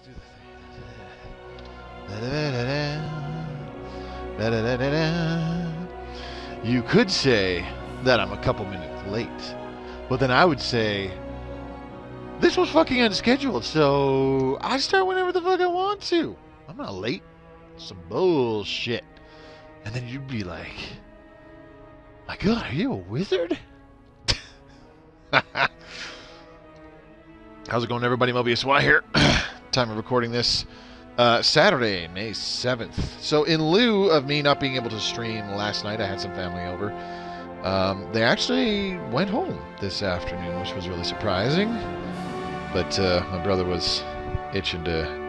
do the thing. You could say that I'm a couple minutes late, but then I would say this was fucking unscheduled, so I start whenever the fuck I want to. I'm not late. Some bullshit. And then you'd be like, my God, are you a wizard? How's it going, everybody? Mobius Y here. Time of recording this Saturday, May 7th. So in lieu of me not being able to stream last night, I had some family over. They actually went home this afternoon, which was really surprising. But my brother was itching to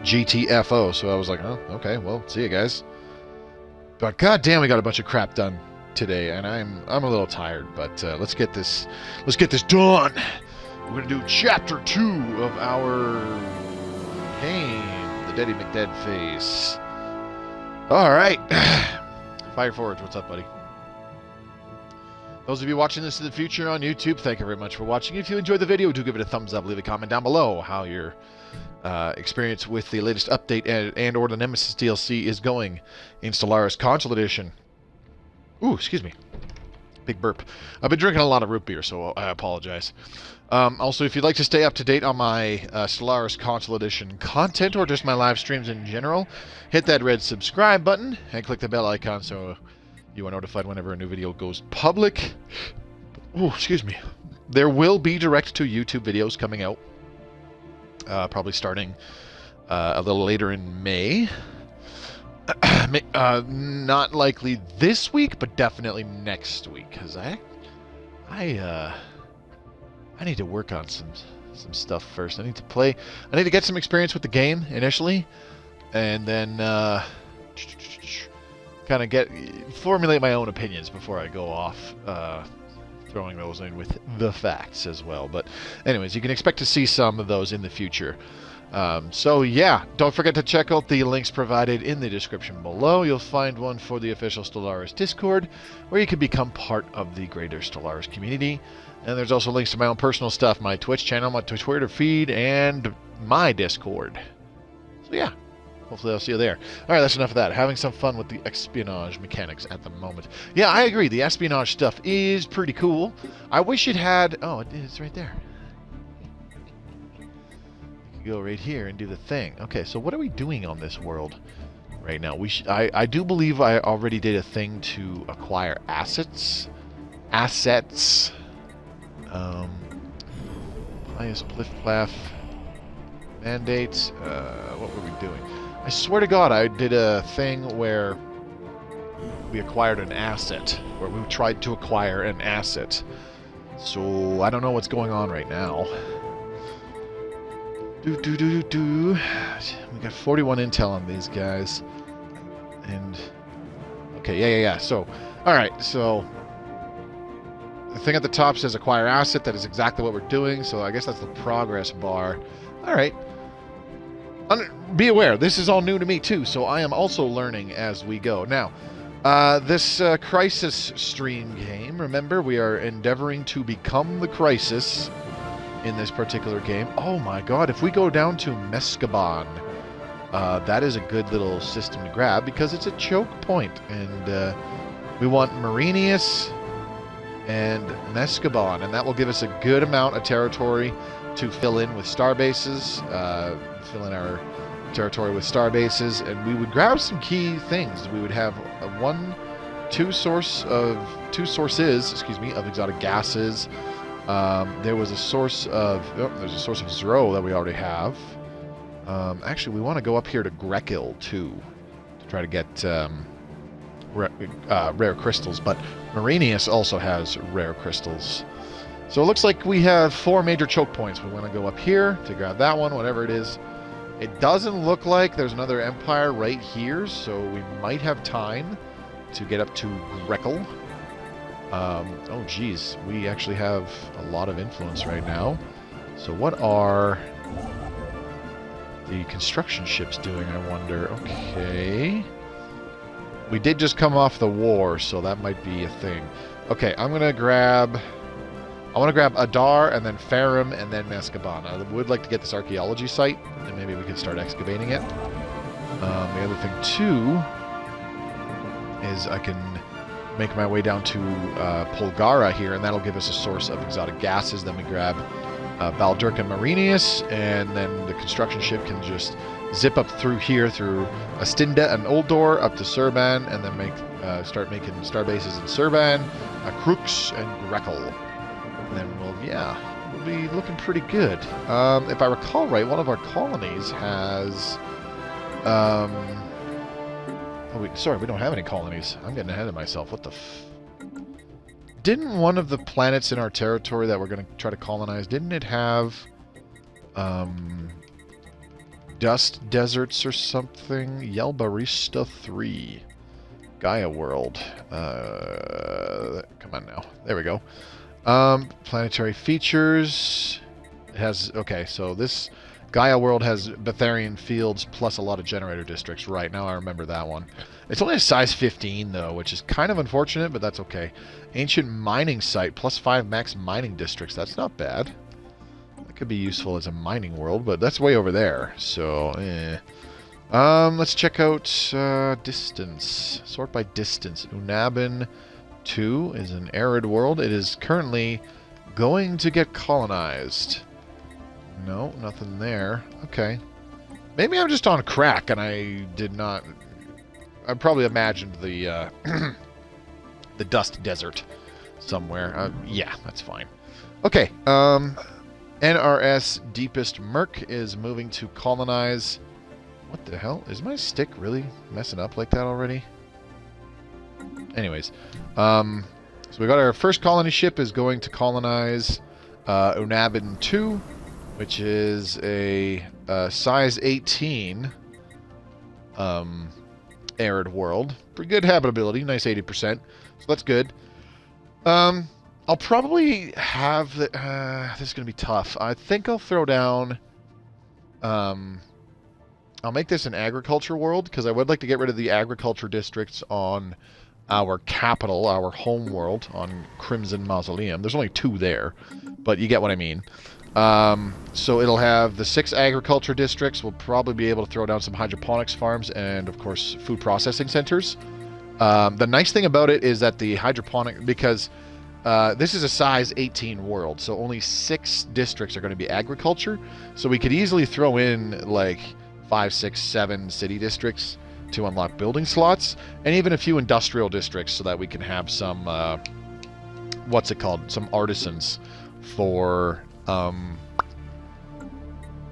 GTFO, so I was like, oh, okay, well, see you guys. But goddamn, we got a bunch of crap done today, and I'm a little tired. But let's get this done. We're gonna do chapter 2 of our game, the Daddy McDead phase. All right, Fire Forge, what's up, buddy? Those of you watching this in the future on YouTube, thank you very much for watching. If you enjoyed the video, do give it a thumbs up. Leave a comment down below how your experience with the latest update and or the Nemesis DLC is going in Stellaris Console Edition. Ooh, excuse me. Big burp. I've been drinking a lot of root beer, so I apologize. Also, if you'd like to stay up to date on my Stellaris Console Edition content or just my live streams in general, hit that red subscribe button and click the bell icon so you are notified whenever a new video goes public. Ooh, excuse me. There will be direct-to-YouTube videos coming out, probably starting a little later in May. Not likely this week, but definitely next week, because I need to work on some stuff first. I need to get some experience with the game initially, and then kind of formulate my own opinions before I go off throwing those in with the facts as well. But anyways, you can expect to see some of those in the future. So yeah, don't forget to check out the links provided in the description below. You'll find one for the official Stellaris Discord, where you can become part of the greater Stellaris community. And there's also links to my own personal stuff, my Twitch channel, my Twitter feed, and my Discord. So yeah, hopefully I'll see you there. Alright, that's enough of that. Having some fun with the espionage mechanics at the moment. Yeah, I agree. The espionage stuff is pretty cool. I wish it had... Oh, it's right there. Go right here and do the thing. Okay, so what are we doing on this world right now? I do believe I already did a thing to acquire assets. Pious Pliff-Plaff mandates. What were we doing? I swear to God, I did a thing where we acquired an asset, where we tried to acquire an asset. So I don't know what's going on right now. We got 41 intel on these guys. And okay, yeah. So, all right. So the thing at the top says acquire asset. That is exactly what we're doing. So I guess that's the progress bar. All right. Be aware, this is all new to me too. So I am also learning as we go. Now, this Crisis stream game. Remember, we are endeavoring to become the Crisis in this particular game. Oh my God, if we go down to Mescaban, that is a good little system to grab because it's a choke point, and we want Mourinhos and Mescaban, and that will give us a good amount of territory to fill in with star bases, fill in our territory with star bases, and we would grab some key things. We would have two sources, of exotic gases. There was a source of... Oh, there's a source of Zero that we already have. Actually, we want to go up here to Grekil, too, to try to get rare crystals. But Mourinhos also has rare crystals. So it looks like we have 4 major choke points. We want to go up here to grab that one, whatever it is. It doesn't look like there's another empire right here, so we might have time to get up to Grekil. Oh geez, we actually have a lot of influence right now. So what are the construction ships doing, I wonder? Okay. We did just come off the war, so that might be a thing. Okay, I'm going to grab I want to grab Adar and then Farum and then Mascaban. I would like to get this archaeology site, and maybe we could start excavating it. The other thing, too, is I can make my way down to Polgara here, and that'll give us a source of exotic gases. Then we grab Baldirk and Mourinhos, and then the construction ship can just zip up through here, through Astinda and Oldor, up to Serban, and then start making star bases in Serban, Crux, and Grekel. And then we'll be looking pretty good. If I recall right, one of our colonies has... sorry, we don't have any colonies. I'm getting ahead of myself. What the Didn't one of the planets in our territory that we're going to try to colonize, didn't it have dust deserts or something? Yelbarista 3. Gaia world. Come on now. There we go. Planetary features. It has... Okay, so this Gaia world has Betharian fields plus a lot of generator districts. Right, now I remember that one. It's only a size 15, though, which is kind of unfortunate, but that's okay. Ancient mining site, plus 5 max mining districts. That's not bad. That could be useful as a mining world, but that's way over there. So, let's check out distance. Sort by distance. Unabin 2 is an arid world. It is currently going to get colonized. No, nothing there. Okay. Maybe I'm just on crack and I did not... I probably imagined the the dust desert somewhere. Yeah, that's fine. Okay. NRS Deepest Merc is moving to colonize... What the hell? Is my stick really messing up like that already? Anyways. So we got our first colony ship is going to colonize Unabin 2, which is a size 18 arid world. Pretty good habitability, nice 80%. So that's good. I'll probably have... this is going to be tough. I think I'll throw down... I'll make this an agriculture world, because I would like to get rid of the agriculture districts on our capital, our home world, on Crimson Mausoleum. There's only 2 there, but you get what I mean. So it'll have the 6 agriculture districts. We'll probably be able to throw down some hydroponics farms and, of course, food processing centers. The nice thing about it is that the hydroponic... Because this is a size 18 world, so only 6 districts are going to be agriculture. So we could easily throw in, like, 5, 6, 7 city districts to unlock building slots, and even a few industrial districts so that we can have some... what's it called? Some artisans for...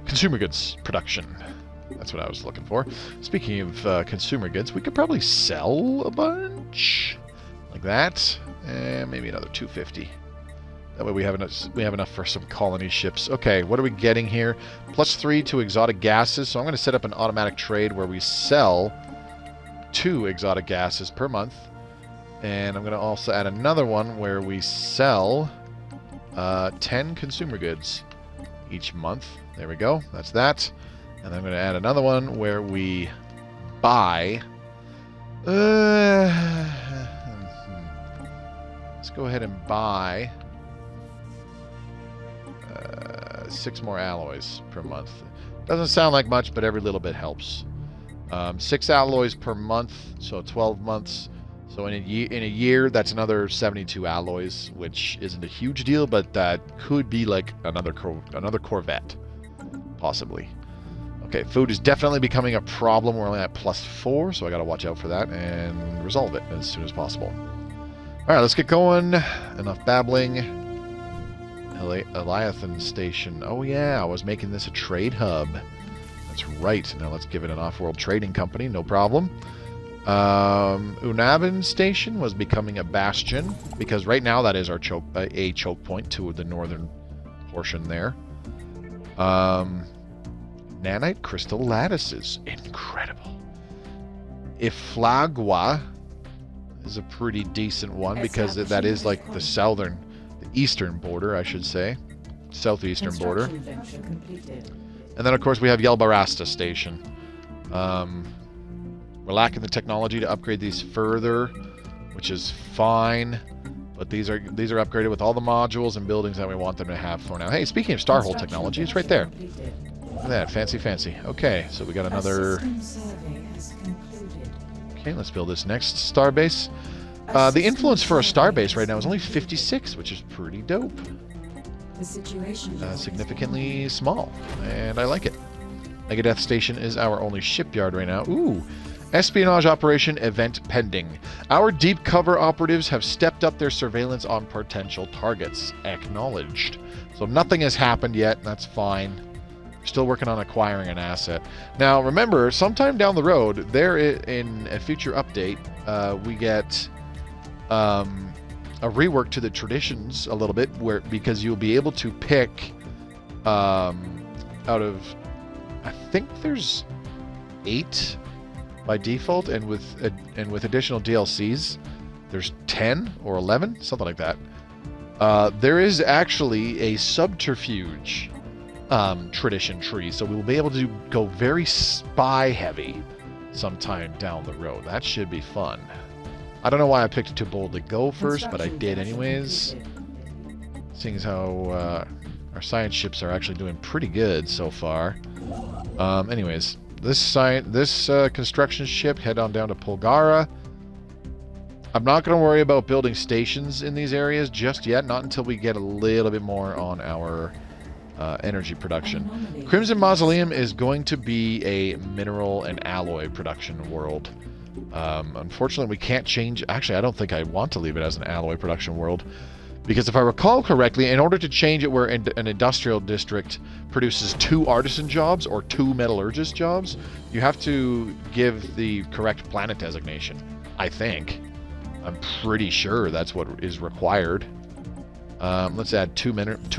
consumer goods production. That's what I was looking for. Speaking of consumer goods, we could probably sell a bunch like that, and maybe another 250. That way we have enough for some colony ships. Okay, what are we getting here? +3 to exotic gases. So I'm going to set up an automatic trade where we sell 2 exotic gases per month, and I'm going to also add another one where we sell 10 consumer goods each month. There we go. That's that. And I'm going to add another one where we buy... let's go ahead and buy 6 more alloys per month. Doesn't sound like much, but every little bit helps. 6 alloys per month, so 12 months. So in a year, that's another 72 alloys, which isn't a huge deal, but that could be like another Corvette, possibly. Okay, food is definitely becoming a problem. We're only at +4, so I got to watch out for that and resolve it as soon as possible. All right, let's get going. Enough babbling. Eliathan Station. Oh yeah, I was making this a trade hub. That's right. Now let's give it an off-world trading company. No problem. Unabin Station was becoming a bastion, because right now that is our choke point to the northern portion there. Nanite crystal lattices. Incredible. Iflagua is a pretty decent one, because that is like the eastern border, I should say. Southeastern border. And then, of course, we have Yelbarasta Station. We're lacking the technology to upgrade these further, which is fine. But these are upgraded with all the modules and buildings that we want them to have for now. Hey, speaking of Starhole technology, it's right there. Look at that, fancy, fancy. Okay, so we got another... Okay, let's build this next starbase. The influence for a starbase right now is only 56, which is pretty dope. Significantly small, and I like it. Megadeth Station is our only shipyard right now. Ooh, espionage operation event pending. Our deep cover operatives have stepped up their surveillance on potential targets. Acknowledged. So nothing has happened yet. That's fine. Still working on acquiring an asset. Now, remember, sometime down the road, in a future update, we get a rework to the traditions a little bit, because you'll be able to pick out of, I think there's 8 by default, and with additional DLCs, there's 10 or 11, something like that. There is actually a subterfuge tradition tree, so we will be able to go very spy heavy sometime down the road. That should be fun. I don't know why I picked it to boldly go first, but I did anyways. Seeing as how our science ships are actually doing pretty good so far. Anyways, this construction ship, head on down to Polgara. I'm not going to worry about building stations in these areas just yet, not until we get a little bit more on our energy production. Crimson Mausoleum is going to be a mineral and alloy production world. Unfortunately, we can't change... Actually, I don't think I want to leave it as an alloy production world. Because if I recall correctly, in order to change it where an industrial district produces 2 artisan jobs or 2 metallurgist jobs, you have to give the correct planet designation. I think. I'm pretty sure that's what is required. Let's add 2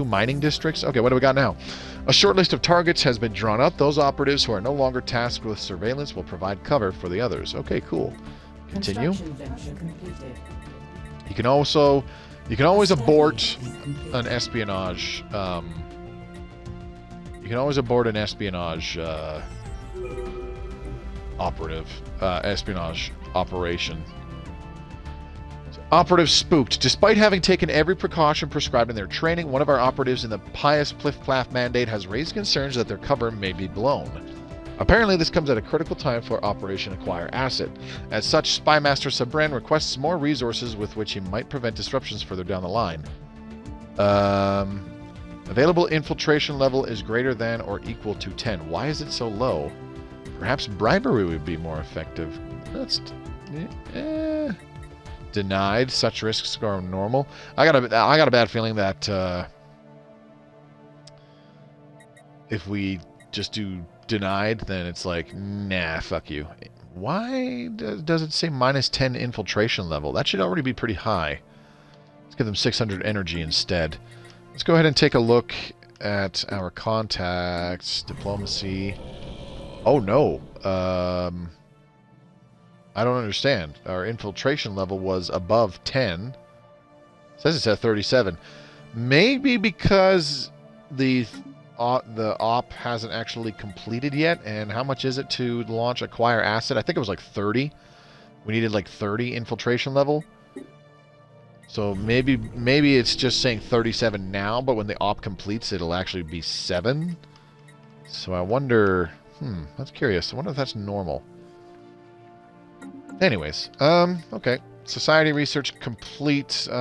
mining districts. Okay, what do we got now? A short list of targets has been drawn up. Those operatives who are no longer tasked with surveillance will provide cover for the others. Okay, cool. Continue. You can always abort an espionage. You can always abort an espionage espionage operation. Operatives spooked. Despite having taken every precaution prescribed in their training, one of our operatives in the Pious Pliff-Plaff Mandate has raised concerns that their cover may be blown. Apparently, this comes at a critical time for Operation Acquire Asset. As such, Spymaster Sabren requests more resources with which he might prevent disruptions further down the line. Available infiltration level is greater than or equal to 10. Why is it so low? Perhaps bribery would be more effective. That's... Denied. Such risks are normal. I got a bad feeling that if we just do denied, then it's like, nah, fuck you. Why does it say -10 infiltration level? That should already be pretty high. Let's give them 600 energy instead. Let's go ahead and take a look at our contacts. Diplomacy. Oh no. I don't understand. Our infiltration level was above 10. It says it's at 37. Maybe because the op hasn't actually completed yet. And how much is it to launch Acquire Asset? I think it was like 30. We needed like 30 infiltration level. So maybe it's just saying 37 now, but when the op completes, it'll actually be 7. So I wonder... that's curious. I wonder if that's normal. Anyways, okay. Society research complete. I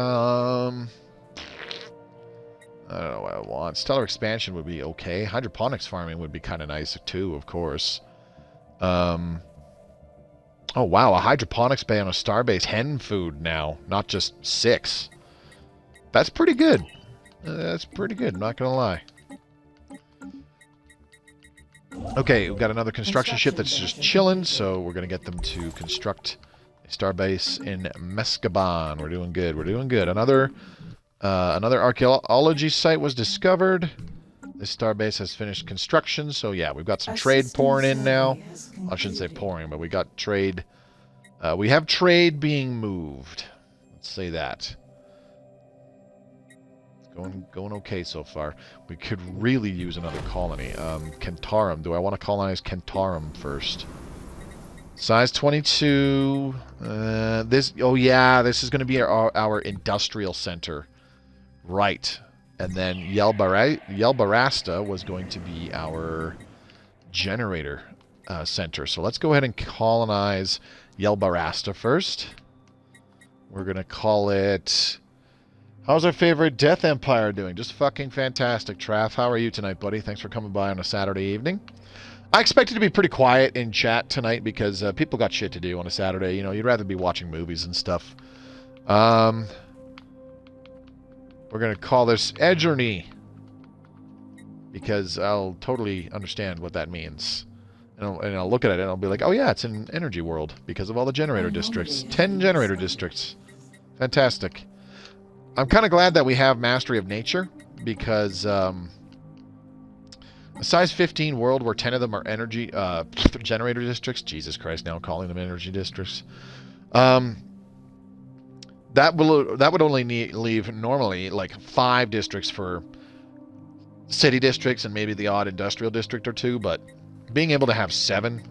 don't know what I want. Stellar expansion would be okay. Hydroponics farming would be kind of nice too, of course. Oh wow, a hydroponics bay on a starbase. Hen food now, not just 6. That's pretty good. That's pretty good, not gonna lie. Okay, we've got another construction ship that's just chilling, so we're going to get them to construct a starbase in Mescaban. We're doing good. We're doing good. Another archaeology site was discovered. This starbase has finished construction, so yeah, we've got some trade pouring in now. I shouldn't say pouring, but we got trade. We have trade being moved. Let's say that. Going okay so far. We could really use another colony. Kentarum. Do I want to colonize Kentarum first? Size 22. Oh yeah, this is going to be our industrial center. Right. And then Yelbarasta was going to be our generator center. So let's go ahead and colonize Yelbarasta first. We're going to call it... How's our favorite Death Empire doing? Just fucking fantastic, Traff. How are you tonight, buddy? Thanks for coming by on a Saturday evening. I expect it to be pretty quiet in chat tonight because people got shit to do on a Saturday. You know, you'd rather be watching movies and stuff. We're going to call this Edgerny because I'll totally understand what that means. And I'll look at it and I'll be like, oh yeah, it's an energy world because of all the generator districts. 10 generator districts. Fantastic. I'm kind of glad that we have Mastery of Nature because... a size 15 world where 10 of them are energy generator districts. Jesus Christ, now I'm calling them energy districts. That would only leave normally like 5 districts for city districts and maybe the odd industrial district or 2, but being able to have 7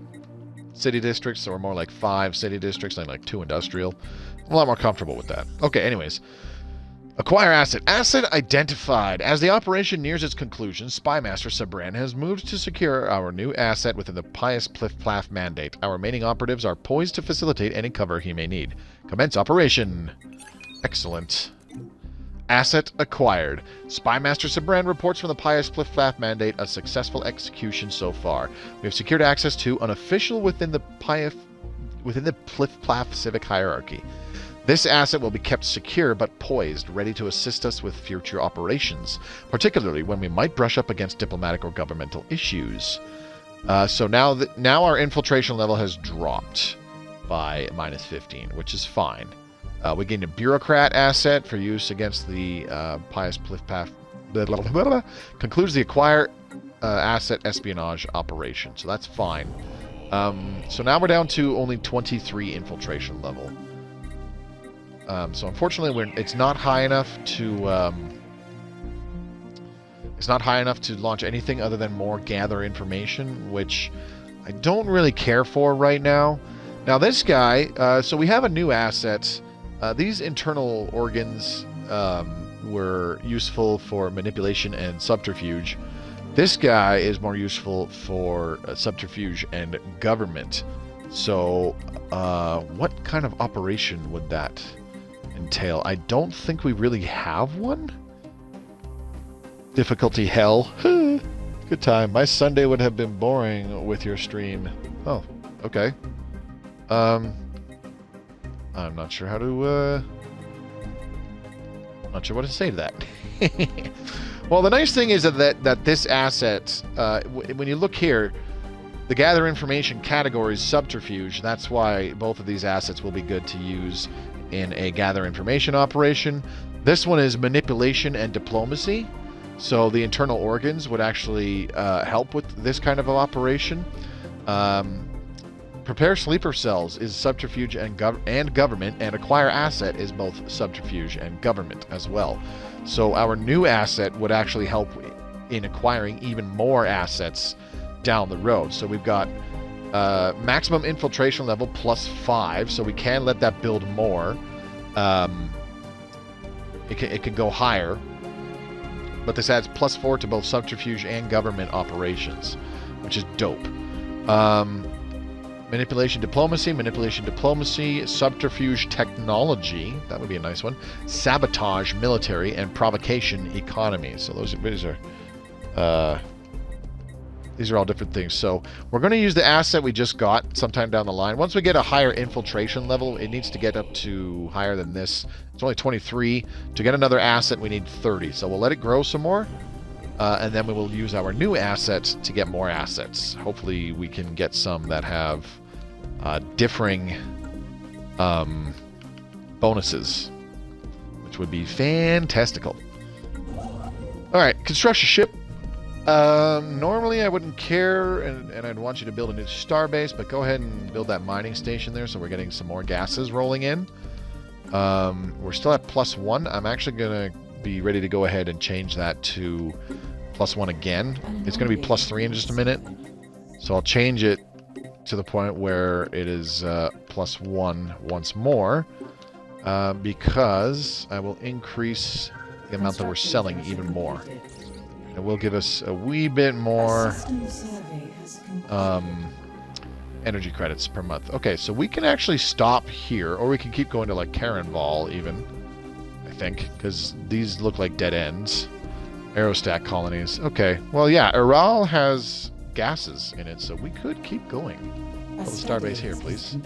city districts or more like 5 city districts and like 2 industrial, I'm a lot more comfortable with that. Okay, anyways. Acquire asset. Asset identified. As the operation nears its conclusion, Spymaster Sabran has moved to secure our new asset within the Pious Pliff-Plaff mandate. Our remaining operatives are poised to facilitate any cover he may need. Commence operation. Excellent. Asset acquired. Spymaster Sabran reports from the Pious Pliff-Plaff mandate a successful execution so far. We have secured access to an official within the Pliff-Plaff civic hierarchy. This asset will be kept secure but poised, ready to assist us with future operations, particularly when we might brush up against diplomatic or governmental issues. So now our infiltration level has dropped by -15, which is fine. We gained a bureaucrat asset for use against the Pious Pliff-Plaff. Concludes the acquire asset espionage operation, so that's fine. So now we're down to only 23 infiltration level. So unfortunately, it's not high enough to launch anything other than more gather information, which I don't really care for right now. Now this guy, so we have a new asset. These internal organs were useful for manipulation and subterfuge. This guy is more useful for subterfuge and government. So what kind of operation would that entail? I don't think we really have one. Difficulty hell. Good time. My Sunday would have been boring with your stream. Oh, okay. I'm not sure how to not sure what to say to that. Well, the nice thing is that this asset, when you look here, the gather information category is subterfuge. That's why both of these assets will be good to use in a gather information operation. This one is manipulation and diplomacy, so the internal organs would actually help with this kind of operation. Prepare sleeper cells is subterfuge and government, and acquire asset is both subterfuge and government as well. So our new asset would actually help in acquiring even more assets down the road. So we've got maximum infiltration level +5, so we can let that build more. It can go higher, but this adds +4 to both subterfuge and government operations, which is dope. Manipulation diplomacy, subterfuge technology, that would be a nice one. Sabotage military, and provocation economy. So these are all different things. So we're going to use the asset we just got sometime down the line. Once we get a higher infiltration level, it needs to get up to higher than this. It's only 23. To get another asset, we need 30. So we'll let it grow some more. And then we will use our new assets to get more assets. Hopefully we can get some that have differing bonuses, which would be fantastical. Alright, construct a ship. Normally I wouldn't care, and I'd want you to build a new starbase, but go ahead and build that mining station there so we're getting some more gases rolling in. We're still at +1. I'm actually going to be ready to go ahead and change that to +1 again. It's going to be +3 in just a minute. So I'll change it to the point where it is +1 once more, because I will increase the amount that we're selling even more. It will give us a wee bit more energy credits per month. Okay, so we can actually stop here, or we can keep going to like Carenval even, I think, because these look like dead ends. Aerostat colonies. Okay, well yeah, Ural has gases in it, so we could keep going. Build a starbase here, please.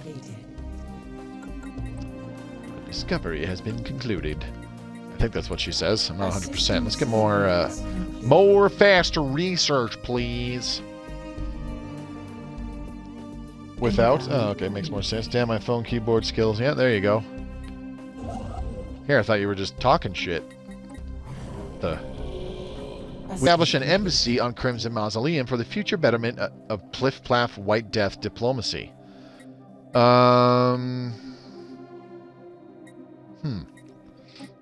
Discovery has been concluded. I think that's what she says. I'm not 100%. Let's get more faster research, please. Without? Oh, okay, makes more sense. Damn, my phone keyboard skills. Yeah, there you go. Here, I thought you were just talking shit. Establish an embassy on Crimson Mausoleum for the future betterment of Pliff-Plaff White Death diplomacy.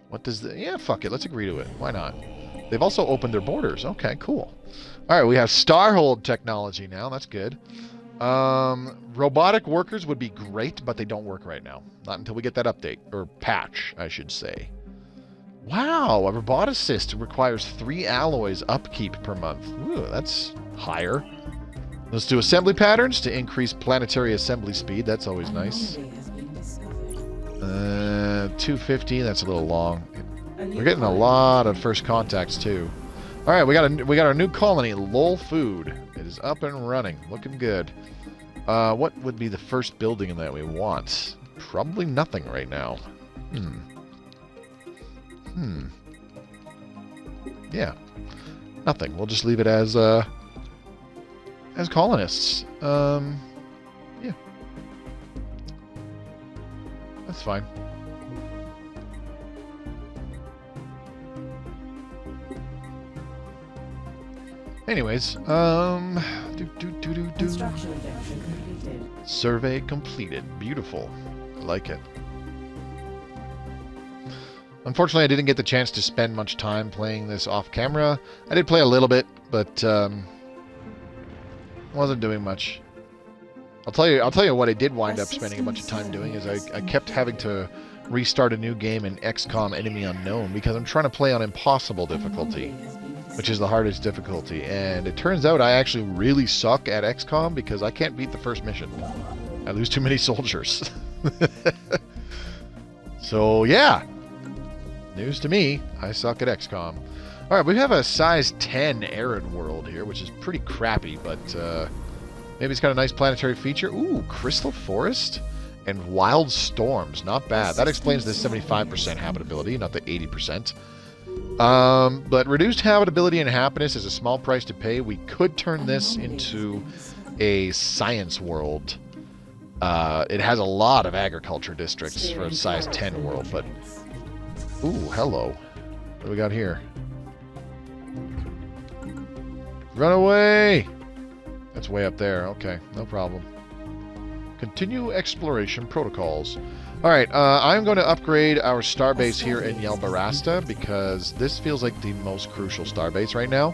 What does the... Yeah, fuck it. Let's agree to it. Why not? They've also opened their borders. Okay, cool. Alright, we have Starhold technology now. That's good. Robotic workers would be great, but they don't work right now. Not until we get that update. Or patch, I should say. Wow, a roboticist requires 3 alloys upkeep per month. Ooh, that's higher. Let's do assembly patterns to increase planetary assembly speed. That's always nice. 250, that's a little long. We're getting a lot of first contacts too. Alright, we got our new colony, Lol Food. It is up and running. Looking good. What would be the first building that we want? Probably nothing right now. Yeah. Nothing. We'll just leave it as colonists. Yeah. That's fine. Anyways, survey completed. Beautiful. I like it. Unfortunately, I didn't get the chance to spend much time playing this off camera. I did play a little bit, but wasn't doing much. I'll tell you what I did wind up spending a bunch of time doing is I kept having to restart a new game in XCOM Enemy Unknown because I'm trying to play on impossible difficulty, which is the hardest difficulty. And it turns out I actually really suck at XCOM because I can't beat the first mission. I lose too many soldiers. So yeah. News to me, I suck at XCOM. Alright, we have a size 10 arid world here, which is pretty crappy, but maybe it's got a nice planetary feature. Ooh, Crystal Forest and Wild Storms. Not bad. That explains the 75% habitability, not the 80%. But reduced habitability and happiness is a small price to pay. We could turn this into a science world. It has a lot of agriculture districts for a size 10 world, but... Ooh, hello. What do we got here? Run away! That's way up there. Okay, no problem. Continue exploration protocols. Alright, I'm going to upgrade our starbase here in Yelbarasta because this feels like the most crucial starbase right now.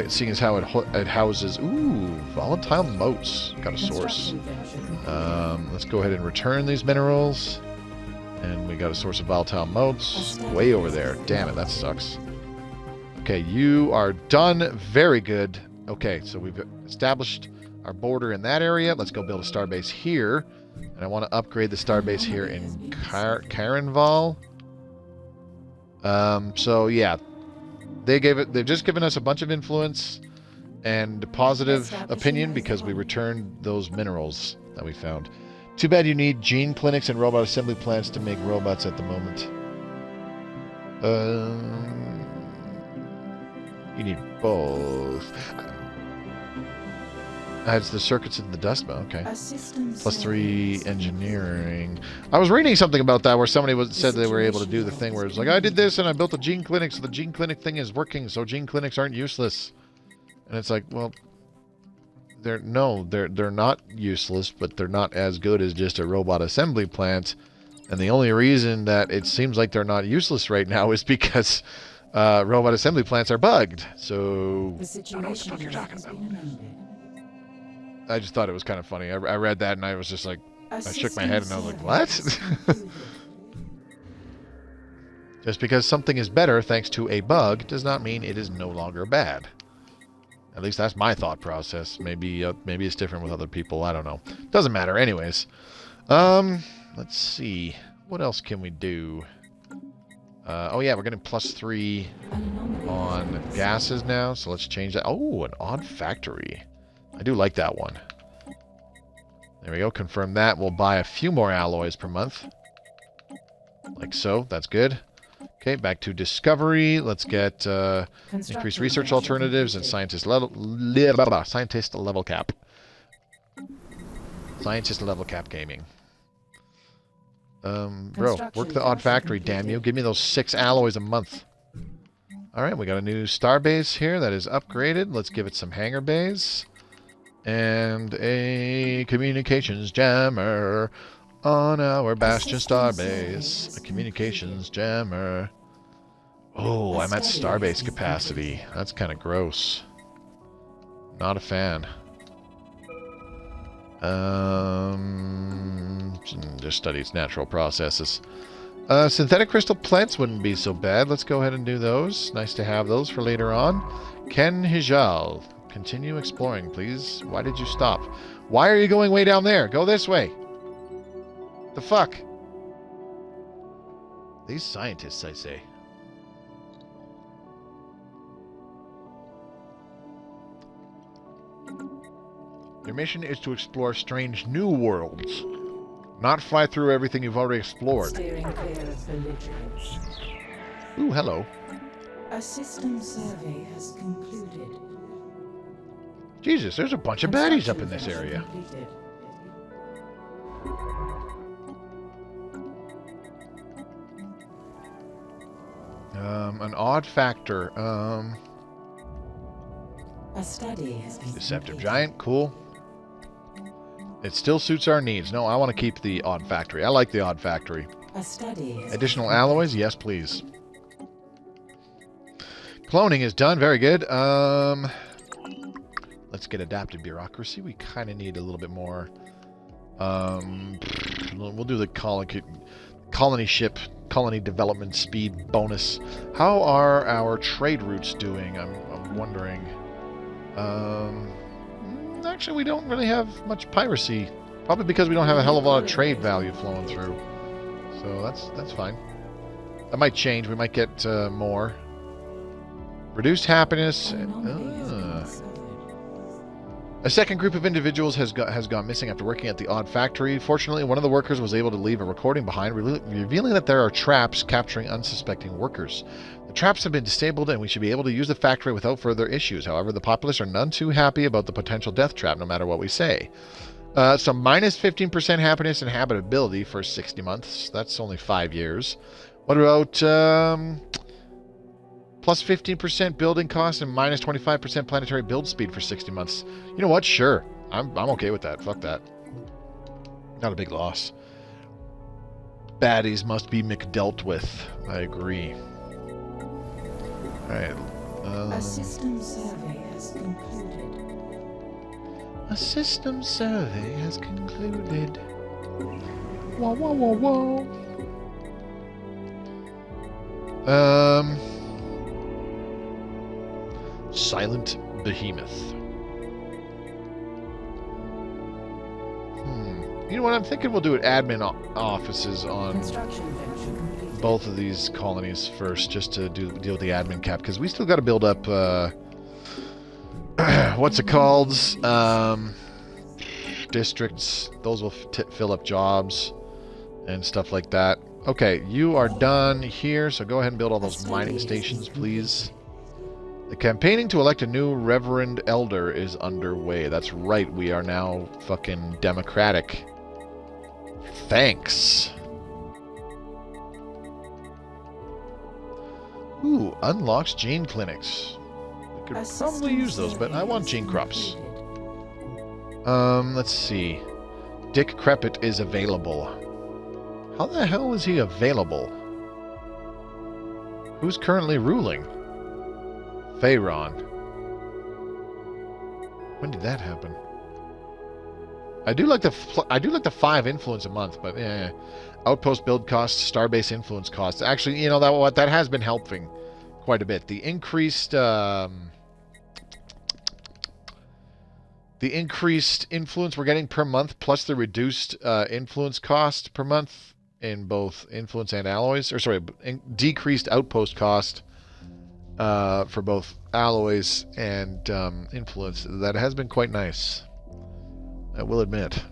Seeing as how it houses... Ooh, volatile motes. Got a source. Let's go ahead and return these minerals. And we got a source of volatile motes way over there. Damn it, that sucks. Okay, you are done. Very good. Okay, so we've established our border in that area. Let's go build a starbase here. And I want to upgrade the starbase here in Carenval. So yeah, they've just given us a bunch of influence and positive opinion because we returned those minerals that we found. Too bad you need gene clinics and robot assembly plants to make robots at the moment. You need both. Adds the circuits in the dust mode. Okay. +3 engineering. I was reading something about that where somebody said they were able to do the thing where it's like, I did this and I built a gene clinic, so the gene clinic thing is working, so gene clinics aren't useless. And it's like, well, they're not useless, but they're not as good as just a robot assembly plant. And the only reason that it seems like they're not useless right now is because robot assembly plants are bugged. So I don't know what the fuck you're talking about. I just thought it was kind of funny. I read that and I was just like, I shook my head and I was like, what? Just because something is better thanks to a bug does not mean it is no longer bad. At least that's my thought process. Maybe it's different with other people. I don't know. Doesn't matter. Anyways, let's see. What else can we do? Oh yeah, we're getting +3 on gases now, so let's change that. Oh, an odd factory. I do like that one. There we go. Confirm that. We'll buy a few more alloys per month. Like so. That's good. Okay, back to discovery. Let's get increased research alternatives and scientist level cap. Scientist level cap gaming. Bro, work the odd factory, damn you. Give me those 6 alloys a month. Alright, we got a new star base here that is upgraded. Let's give it some hangar bays. And a communications jammer on our Bastion starbase. A communications jammer. Oh, I'm at starbase capacity. That's kind of gross. Not a fan. Just studies natural processes. Synthetic crystal plants wouldn't be so bad. Let's go ahead and do those. Nice to have those for later on. Ken Hijal. Continue exploring, please. Why did you stop? Why are you going way down there? Go this way. The fuck? These scientists, I say. Your mission is to explore strange new worlds. Not fly through everything you've already explored. Steering clear of belligerents. Ooh, hello. A system survey has concluded. Jesus, there's a bunch of baddies up in this area. Completed. An odd factor. A study has been Deceptive completed. giant, cool. It still suits our needs. No, I want to keep the odd factory. I like the odd factory. A study has Additional alloys? Yes, please. Cloning is done. Very good. Let's get adaptive bureaucracy. We kind of need a little bit more. We'll do the colony ship, colony development speed bonus. How are our trade routes doing? I'm wondering. Actually, we don't really have much piracy. Probably because we don't have a hell of a lot of trade value flowing through. So that's fine. That might change. We might get more. Reduced happiness. A second group of individuals has gone missing after working at the odd factory. Fortunately, one of the workers was able to leave a recording behind, revealing that there are traps capturing unsuspecting workers. The traps have been disabled, and we should be able to use the factory without further issues. However, the populace are none too happy about the potential death trap, no matter what we say. So minus 15% happiness and habitability for 60 months. That's only 5 years. What about plus 15% building cost and minus 25% planetary build speed for 60 months? You know what? Sure. I'm okay with that. Fuck that. Not a big loss. Baddies must be McDealt with. I agree. Alright. A system survey has concluded. A system survey has concluded. Whoa, whoa, whoa, whoa. Silent Behemoth. You know what? I'm thinking we'll do it admin offices on Construction venture completed. both of these colonies first, just to deal with the admin cap, because we still got to build up what's it called? Districts. Those will fill up jobs and stuff like that. Okay, you are done here, so go ahead and build all those mining stations, please. The campaigning to elect a new Reverend Elder is underway. That's right, we are now fucking democratic. Thanks. Ooh, unlocks gene clinics. We could probably use those, but I want gene crops. Let's see. Dick Crepit is available. How the hell is he available? Who's currently ruling? Pharaon. When did that happen? I do like the 5 influence a month, but yeah. Outpost build costs, starbase influence costs. Actually, you know that has been helping quite a bit. The increased influence we're getting per month, plus the reduced influence cost per month in both influence and alloys, or sorry, decreased outpost cost for both alloys and influence. That has been quite nice, I will admit.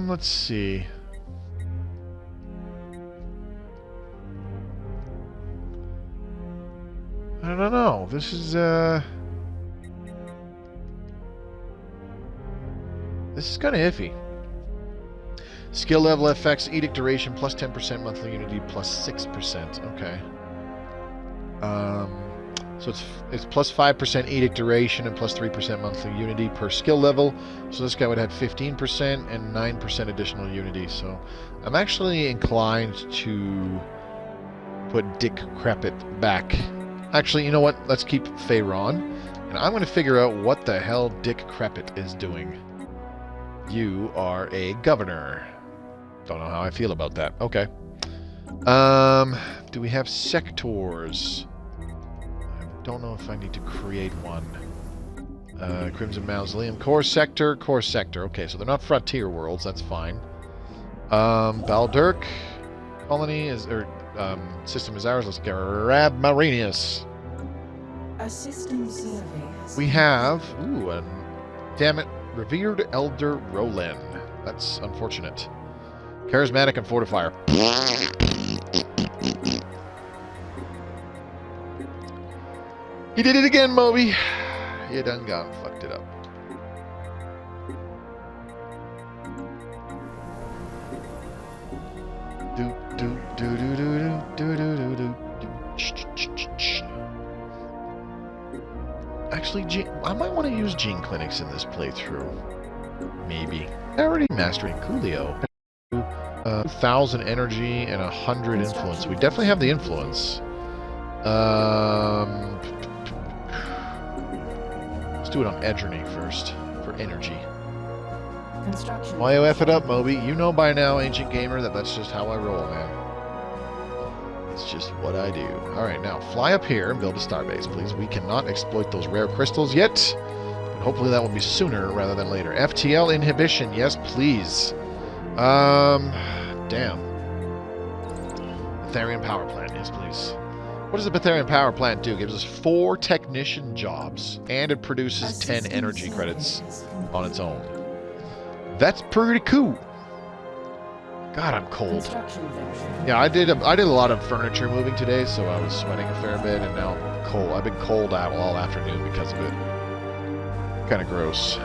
Let's see. I don't know. This is kind of iffy. Skill level effects, edict duration plus 10% monthly unity plus 6%. Okay. So it's plus 5% edict duration and plus 3% monthly unity per skill level. So this guy would have 15% and 9% additional unity. So I'm actually inclined to put Dick Crepit back. Actually, you know what? Let's keep Pharaon. And I'm going to figure out what the hell Dick Crepit is doing. You are a governor. Don't know how I feel about that. Okay. Do we have sectors? Don't know if I need to create one. Crimson Mausoleum. Core sector. Okay, so they're not frontier worlds. That's fine. Baldirk. Colony is... system is ours. Let's grab Mourinhos. A system survey has We have... Ooh, damn it. Revered Elder Roland. That's unfortunate. Charismatic and Fortifier. He did it again, Moby. You done gone fucked it up. Do do do do do do do do do. Actually, I might want to use gene clinics in this playthrough. Maybe. Already mastering Coolio. 1,000 energy and 100 influence. We definitely have the influence. Let's do it on Edgerny first for energy. Why you F it up, Moby? You know by now, Ancient Gamer, that's just how I roll, man. It's just what I do. Alright, now fly up here and build a starbase, please. We cannot exploit those rare crystals yet, but hopefully that will be sooner rather than later. FTL inhibition, yes, please. Damn. Betharian power plant, yes, please. What does the Betharian power plant do? It gives us 4 technician jobs, and it produces 10 energy credits on its own. That's pretty cool. God, I'm cold. Yeah, I did a lot of furniture moving today, so I was sweating a fair bit, and now I'm cold. I've been cold out all afternoon because of it. Kind of gross.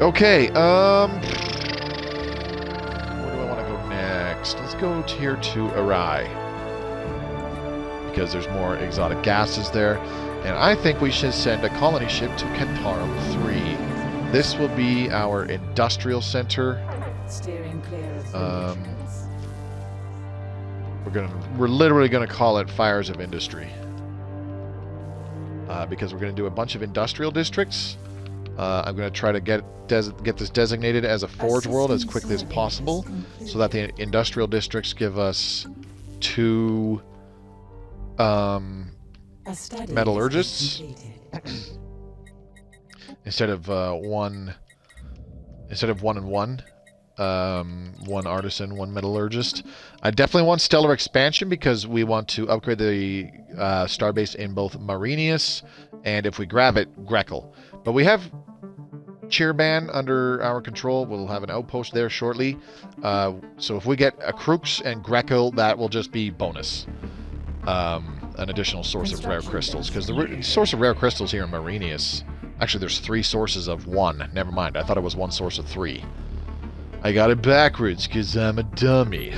Okay, where do I want to go next? Let's go here to Arai, because there's more exotic gases there. And I think we should send a colony ship to Kentarum 3. This will be our industrial center. steering clear of We're literally gonna call it Fires of Industry. Because we're gonna do a bunch of industrial districts. I'm gonna try to get this designated as a forge world as quickly as possible, so that the industrial districts give us 2 metallurgists instead of one and one. 1 artisan, 1 metallurgist. I definitely want stellar expansion because we want to upgrade the starbase in both Mourinhos and, if we grab it, Grekel. But we have Chirban under our control. We'll have an outpost there shortly. So if we get a Crux and Grekel, that will just be bonus. An additional source of rare crystals, because the source of rare crystals here in Mourinhos, actually there's 3 sources of 1. Never mind, I thought it was 1 source of 3. I got it backwards because I'm a dummy.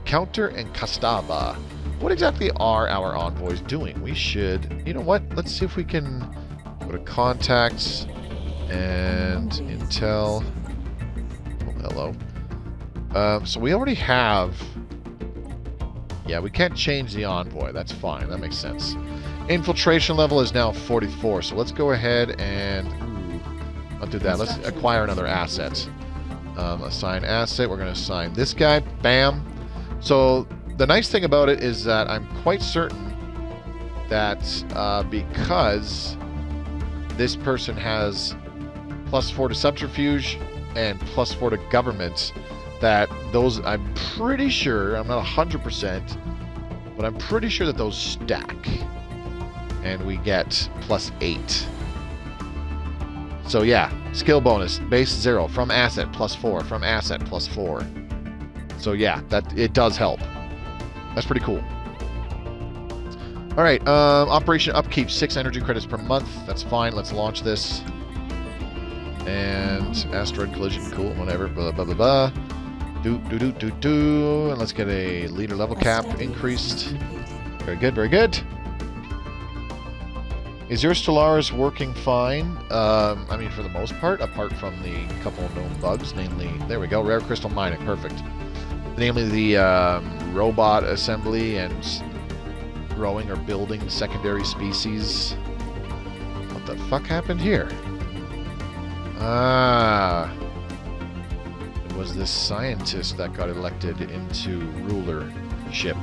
Counter and Castaba. What exactly are our envoys doing? We should... You know what? Let's see if we can go to contacts and intel. hello. So we already have... Yeah, we can't change the Envoy. That's fine. That makes sense. Infiltration level is now 44, so let's go ahead and... I'll do that. Let's acquire another asset. Assign asset. We're going to assign this guy. Bam. So the nice thing about it is that I'm quite certain that because this person has +4 to subterfuge and +4 to government, that those, I'm pretty sure, I'm not 100%, but I'm pretty sure that those stack. And we get +8. So yeah, skill bonus, base 0, from asset +4, from asset +4. So yeah, that it does help. That's pretty cool. Alright, operation upkeep, 6 energy credits per month. That's fine, let's launch this. And asteroid collision, cool, whatever, blah blah blah blah. And let's get a leader level cap increased. Very good, very good. Is your Stellaris working fine? I mean, for the most part, apart from the couple of known bugs, namely, there we go, rare crystal mining, perfect. Namely the robot assembly and growing or building secondary species. What the fuck happened here? Ah, it was this scientist that got elected into rulership.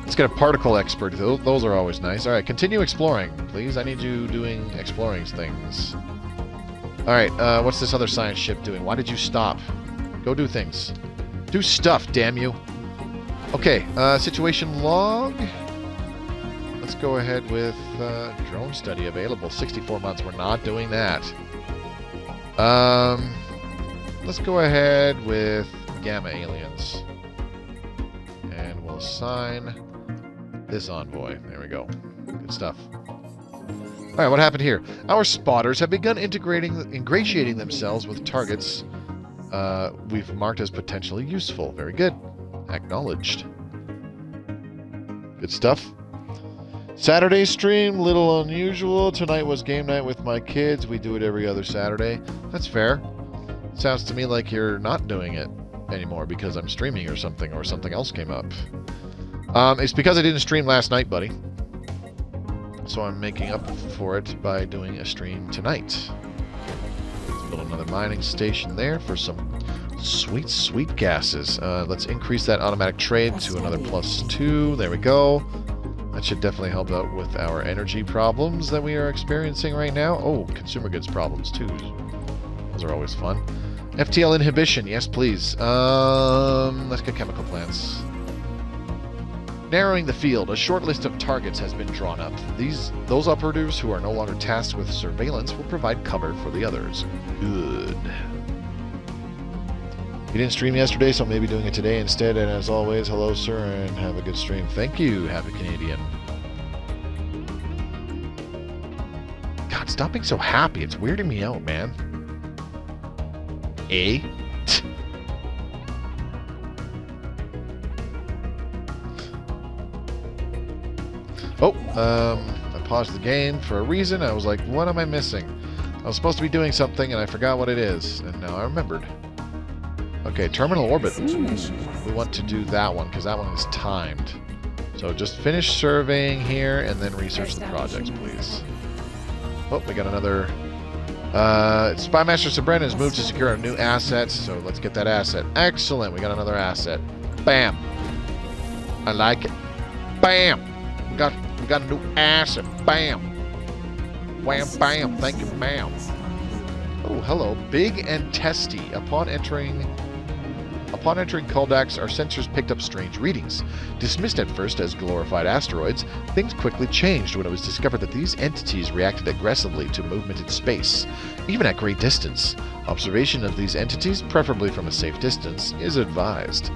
Let's get a particle expert. Those are always nice. Alright, continue exploring, please. I need you doing exploring things. Alright, what's this other science ship doing? Why did you stop? Go do things. Do stuff, damn you. Okay, situation log. Let's go ahead with drone study available. 64 months. We're not doing that. Let's go ahead with gamma aliens. And we'll assign this envoy. There we go. Good stuff. Alright, what happened here? Our spotters have begun ingratiating themselves with targets we've marked as potentially useful. Very good. Acknowledged. Good stuff. Saturday stream, little unusual. Tonight was game night with my kids. We do it every other Saturday. That's fair. Sounds to me like you're not doing it anymore because I'm streaming or something else came up. It's because I didn't stream last night, buddy. So I'm making up for it by doing a stream tonight. Let's build another mining station there for some sweet, sweet gases. Let's increase that automatic trade to another +2. There we go. That should definitely help out with our energy problems that we are experiencing right now. Oh, consumer goods problems too. Those are always fun. FTL inhibition, yes please. Let's get chemical plants. Narrowing the field, a short list of targets has been drawn up. Those operatives who are no longer tasked with surveillance will provide cover for the others. Good. You didn't stream yesterday, so maybe doing it today instead. And as always, hello, sir, and have a good stream. Thank you, Happy Canadian. God, stop being so happy. It's weirding me out, man. Eh? Oh, I paused the game for a reason. I was like, what am I missing? I was supposed to be doing something, and I forgot what it is. And now I remembered. Okay, terminal orbit. Ooh, we want to do that one because that one is timed. So just finish surveying here and then research the projects, please. Oh, we got another... Spymaster Sabren has moved to secure a new asset, so let's get that asset. Excellent, we got another asset. Bam. I like it. Bam. We got a new asset. Bam. Wham, bam. Thank you, ma'am. Oh, hello. Big and testy. Upon entering Kaldax, our sensors picked up strange readings. Dismissed at first as glorified asteroids, things quickly changed when it was discovered that these entities reacted aggressively to movement in space, even at great distance. Observation of these entities, preferably from a safe distance, is advised.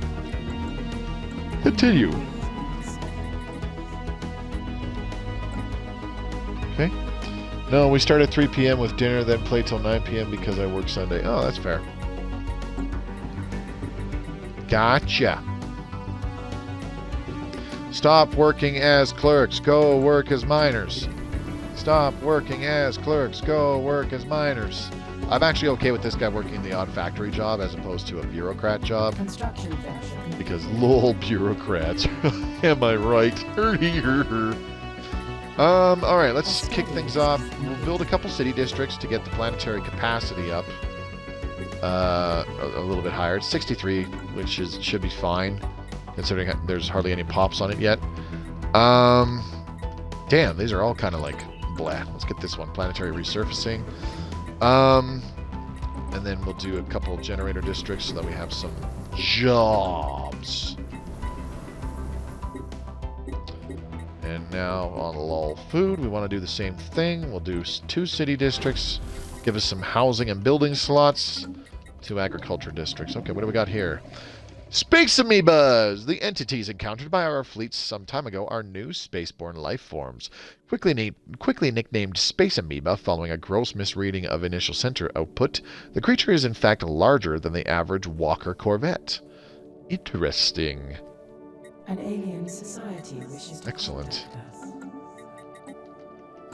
Continue. Okay. No, we start at 3 p.m. with dinner, then play till 9 p.m. because I work Sunday. Oh, that's fair. Gotcha. Stop working as clerks. Go work as miners. Stop working as clerks. Go work as miners. I'm actually okay with this guy working the odd factory job as opposed to a bureaucrat job. Construction failure. Because lol bureaucrats. Am I right? Alright, let's kick things off. We'll build a couple city districts to get the planetary capacity up. A little bit higher. It's 63, which should be fine, considering there's hardly any pops on it yet. Damn, these are all kind of like blah. Let's get this one. Planetary resurfacing. And then we'll do a couple generator districts so that we have some jobs. And now on lol food, we want to do the same thing. We'll do 2 city districts. Give us some housing and building slots. 2 agriculture districts. Okay, what do we got here? Space amoebas! The entities encountered by our fleets some time ago are new spaceborne life forms. Quickly nicknamed space amoeba following a gross misreading of initial center output, the creature is in fact larger than the average Walker Corvette. Interesting. An alien society wishes to Excellent. contact us.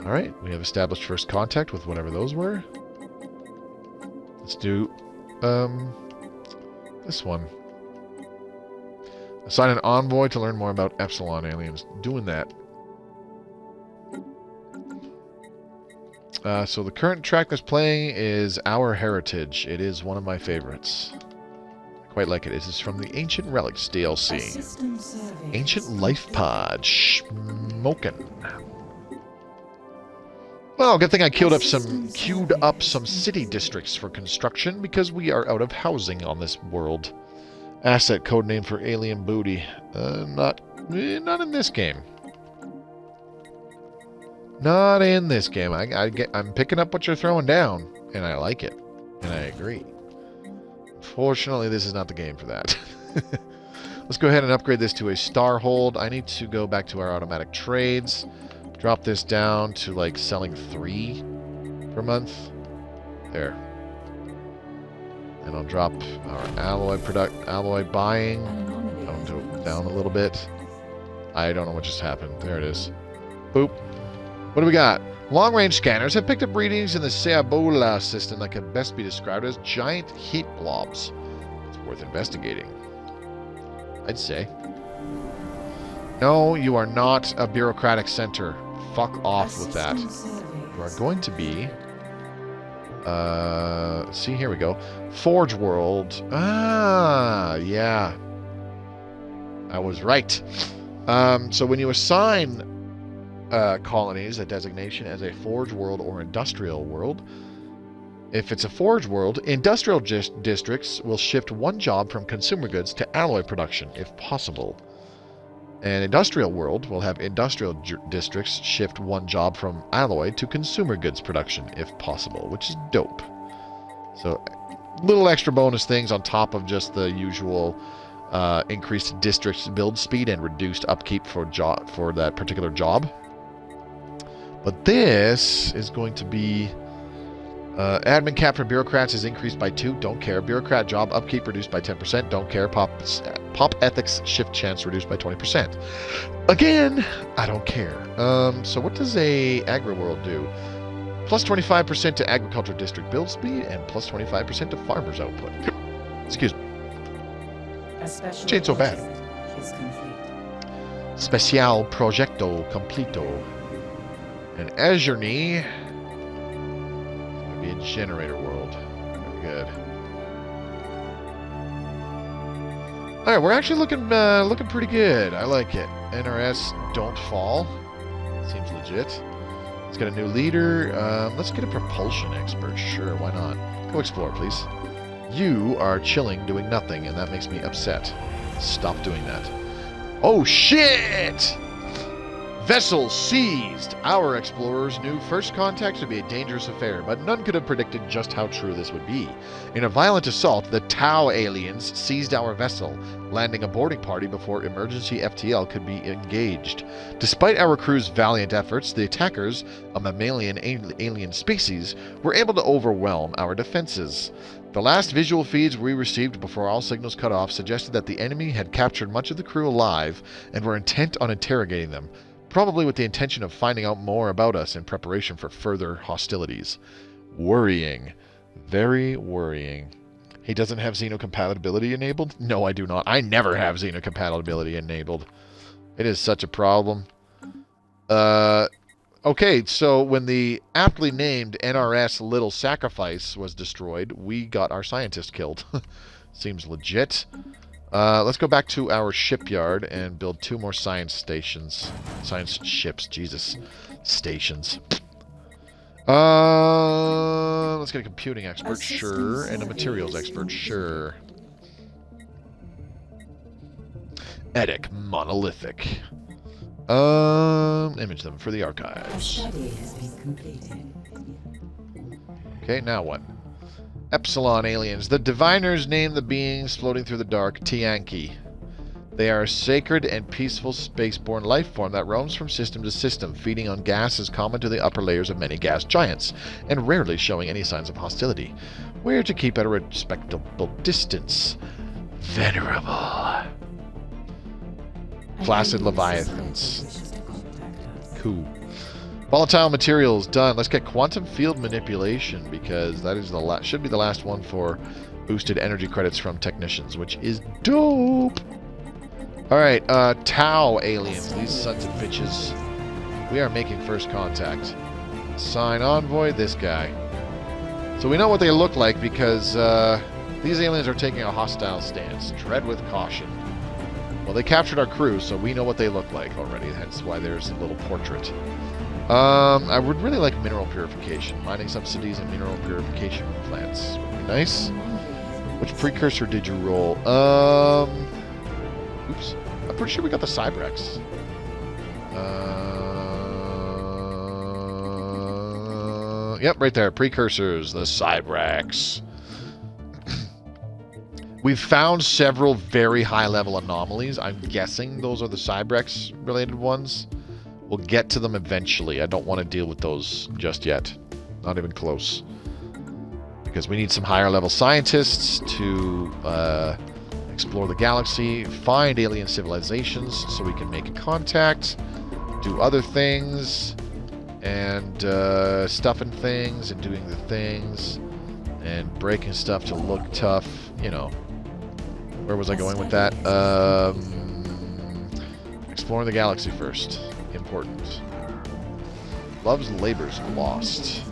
Alright, we have established first contact with whatever those were. Let's do this one. Assign an envoy to learn more about Epsilon aliens. Doing that. So the current track that's playing is Our Heritage. It is one of my favorites. I quite like it. This is from the Ancient Relics DLC. System survey Ancient Life Pod. Smokin'. Well, good thing I queued up some city districts for construction because we are out of housing on this world. Asset codename for alien booty. Not in this game. Not in this game. I'm picking up what you're throwing down, and I like it, and I agree. Unfortunately, this is not the game for that. Let's go ahead and upgrade this to a star hold. I need to go back to our automatic trades. Drop this down to like selling 3 per month. There. And I'll drop our alloy buying down a little bit. I don't know what just happened. There it is. Boop. What do we got? Long-range scanners have picked up readings in the Seabola system that can best be described as giant heat blobs. It's worth investigating, I'd say. No, you are not a bureaucratic center. Fuck off with that. You are going to be... see, here we go. Forge World. Ah, yeah. I was right. So when you assign colonies a designation as a Forge World or Industrial World, if it's a Forge World, industrial districts will shift 1 job from consumer goods to alloy production, if possible. An Industrial World will have industrial districts shift 1 job from alloy to consumer goods production, if possible, which is dope. So, little extra bonus things on top of just the usual increased district build speed and reduced upkeep for that particular job. But this is going to be... admin cap for bureaucrats is increased by 2. Don't care. Bureaucrat job upkeep reduced by 10%. Don't care. Pop ethics shift chance reduced by 20%. Again, I don't care. So what does a agri world do? Plus 25% to agriculture district build speed and plus 25% to farmers output. Excuse me. Which ain't so bad. Special Progetto Completo. And Azurni be a generator world. Very good. Alright, we're actually looking pretty good. I like it. NRS, don't fall. Seems legit. Let's get a new leader. Let's get a propulsion expert. Sure, why not? Go explore, please. You are chilling, doing nothing, and that makes me upset. Stop doing that. Oh, shit! Vessel seized! Our explorers knew first contact to be a dangerous affair, but none could have predicted just how true this would be. In a violent assault, the Tau aliens seized our vessel, landing a boarding party before emergency FTL could be engaged. Despite our crew's valiant efforts, the attackers, a mammalian alien species, were able to overwhelm our defenses. The last visual feeds we received before all signals cut off suggested that the enemy had captured much of the crew alive and were intent on interrogating them, probably with the intention of finding out more about us in preparation for further hostilities. Worrying. Very worrying. He doesn't have xenocompatibility enabled? No, I do not. I never have xenocompatibility enabled. It is such a problem. Okay, so when the aptly named NRS Little Sacrifice was destroyed, we got our scientist killed. Seems legit. Let's go back to our shipyard and build 2 more science stations. Science ships, Jesus. Stations. Let's get a computing expert, sure. And a materials expert, sure. Etic Monolithic. Image them for the archives. Okay, now what? Epsilon aliens. The diviners name the beings floating through the dark Tianki. They are a sacred and peaceful spaceborne life form that roams from system to system, feeding on gases common to the upper layers of many gas giants, and rarely showing any signs of hostility. We're to keep at a respectable distance. Venerable. Placid Leviathans. Cool. Volatile materials, done. Let's get quantum field manipulation, because that is the should be the last one for boosted energy credits from technicians, which is dope. Alright, Tau aliens, these sons of bitches. We are making first contact. Sign envoy, this guy. So we know what they look like because these aliens are taking a hostile stance. Tread with caution. Well, they captured our crew, so we know what they look like already. Hence why there's a little portrait. I would really like mineral purification. Mining subsidies and mineral purification plants would be nice. Which precursor did you roll? Oops. I'm pretty sure we got the Cybrex. Yep, right there. Precursors. The Cybrex. We've found several very high-level anomalies. I'm guessing those are the Cybrex-related ones. We'll get to them eventually. I don't want to deal with those just yet. Not even close. Because we need some higher-level scientists to explore the galaxy, find alien civilizations so we can make contact, do other things, and stuffing things and doing the things, and breaking stuff to look tough, you know. Where was I going with that? Exploring the galaxy first. Important. Love's Labor's Lost.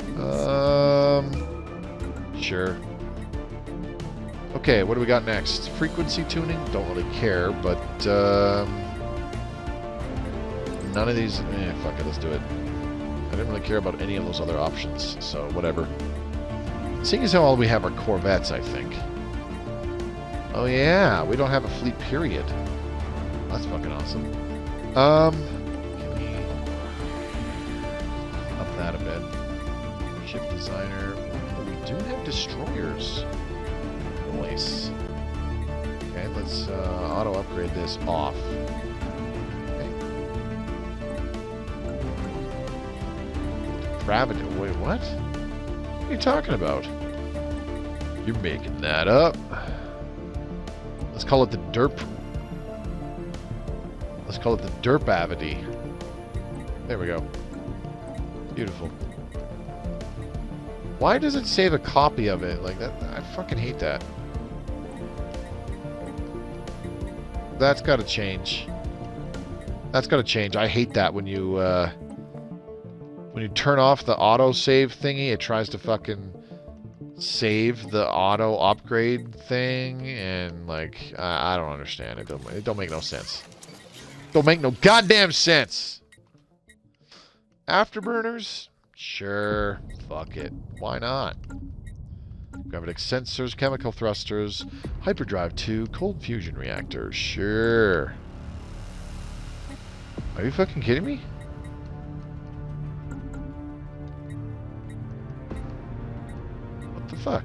Sure. Okay, what do we got next? Frequency tuning? Don't really care, but none of these... fuck it, let's do it. I didn't really care about any of those other options, so whatever. Seeing as how all we have are Corvettes, I think. Oh yeah, we don't have a fleet period. That's fucking awesome. Can we up that a bit? Ship designer. Oh, we do have destroyers. Nice. Okay, let's auto upgrade this off. Okay. Depravity. Wait, what? What are you talking about? You're making that up. Let's call it the derp. Let's call it the derpavity. There we go. Beautiful. Why does it save a copy of it like that? I fucking hate that. That's got to change. That's got to change. I hate that when you turn off the auto save thingy, it tries to fucking save the auto upgrade thing, and like I don't understand. It don't make no sense. Don't make no goddamn sense. Afterburners? Sure. Fuck it. Why not? Gravitic sensors, chemical thrusters, hyperdrive 2, cold fusion reactor. Sure. Are you fucking kidding me? What the fuck?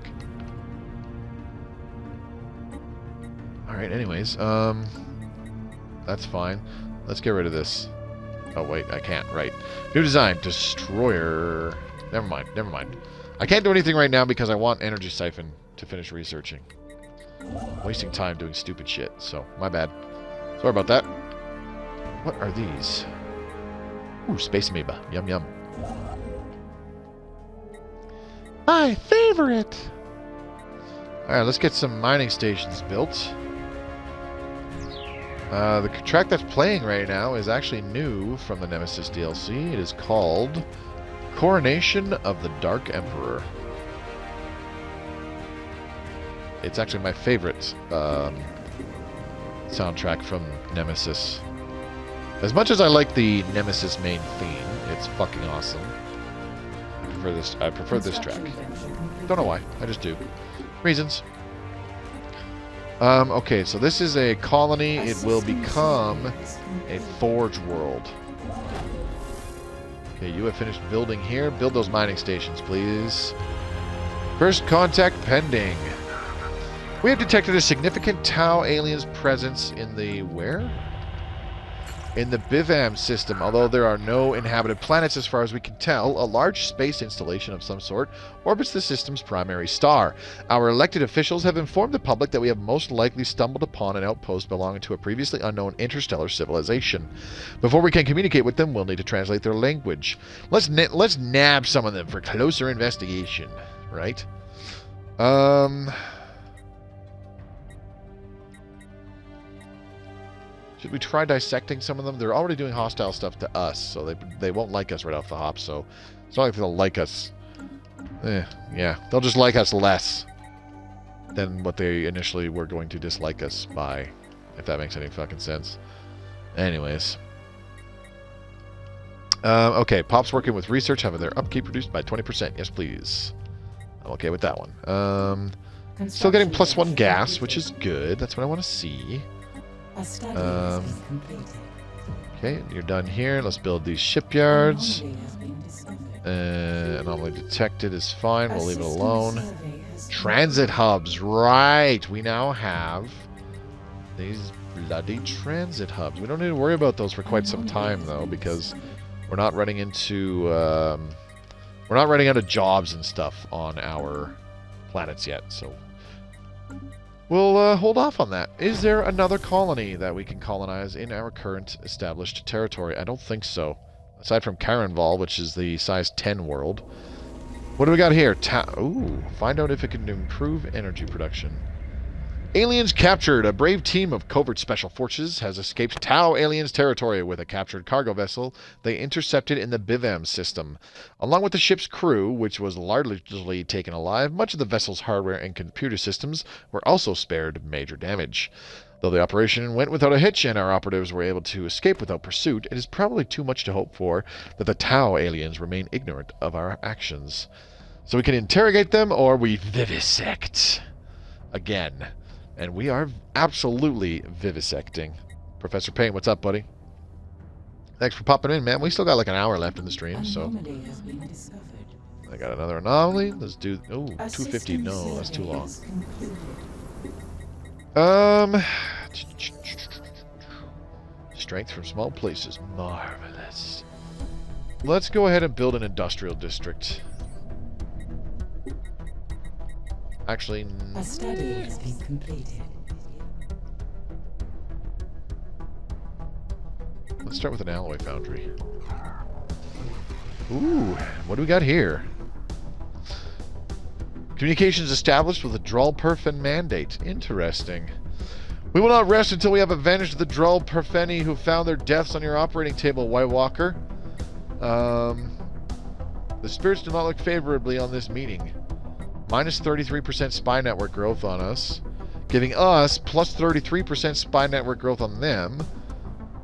Alright, anyways, that's fine. Let's get rid of this. Oh, wait, I can't. Right. New design. Destroyer. Never mind. Never mind. I can't do anything right now because I want Energy Siphon to finish researching. I'm wasting time doing stupid shit, so my bad. Sorry about that. What are these? Ooh, Space Amoeba. Yum, yum. My favorite! Alright, let's get some mining stations built. The track that's playing right now is actually new from the Nemesis DLC. It is called Coronation of the Dark Emperor. It's actually my favorite soundtrack from Nemesis. As much as I like the Nemesis main theme, it's fucking awesome. I prefer this track. Don't know why. I just do. Reasons. Okay, so this is a colony. It will become a forge world. Okay, you have finished building here. Build those mining stations, please. First contact pending. We have detected a significant Tau alien's presence in the... where? In the Bivam system. Although there are no inhabited planets as far as we can tell, a large space installation of some sort orbits the system's primary star. Our elected officials have informed the public that we have most likely stumbled upon an outpost belonging to a previously unknown interstellar civilization. Before we can communicate with them, we'll need to translate their language. Let's nab some of them for closer investigation, right? Should we try dissecting some of them? They're already doing hostile stuff to us, so they won't like us right off the hop, so it's not like they'll like us. Yeah, they'll just like us less than what they initially were going to dislike us by, if that makes any fucking sense. Anyways. Okay, Pop's working with research, having their upkeep reduced by 20%. Yes, please. I'm okay with that one. Still getting +1 gas, which is good. That's what I want to see. Okay, you're done here. Let's build these shipyards. Anomaly detected is fine. We'll leave it alone. Transit hubs. Right. We now have these bloody transit hubs. We don't need to worry about those for quite some time, though, because we're not running into... we're not running out of jobs and stuff on our planets yet, so... We'll hold off on that. Is there another colony that we can colonize in our current established territory? I don't think so. Aside from Karenval, which is the size 10 world. What do we got here? Ooh, find out if it can improve energy production. Aliens captured. A brave team of covert special forces has escaped Tau aliens territory with a captured cargo vessel they intercepted in the Bivam system. Along with the ship's crew, which was largely taken alive, much of the vessel's hardware and computer systems were also spared major damage. Though the operation went without a hitch and our operatives were able to escape without pursuit, it is probably too much to hope for that the Tau aliens remain ignorant of our actions. So we can interrogate them or we vivisect. Again. And we are absolutely vivisecting. Professor Payne, what's up, buddy? Thanks for popping in, man. We still got like an hour left in the stream, so... I got another anomaly. Let's do... Oh, 250. No, that's too long. Strength from small places. Marvelous. Let's go ahead and build an industrial district. Actually, a study has been completed. Let's start with an alloy foundry. Ooh, what do we got here? Communications established with the Drulperfen mandate. Interesting. We will not rest until we have avenged the Drulperfeni who found their deaths on your operating table, White Walker. The spirits do not look favorably on this meeting. Minus 33% spy network growth on us, giving us plus 33% spy network growth on them,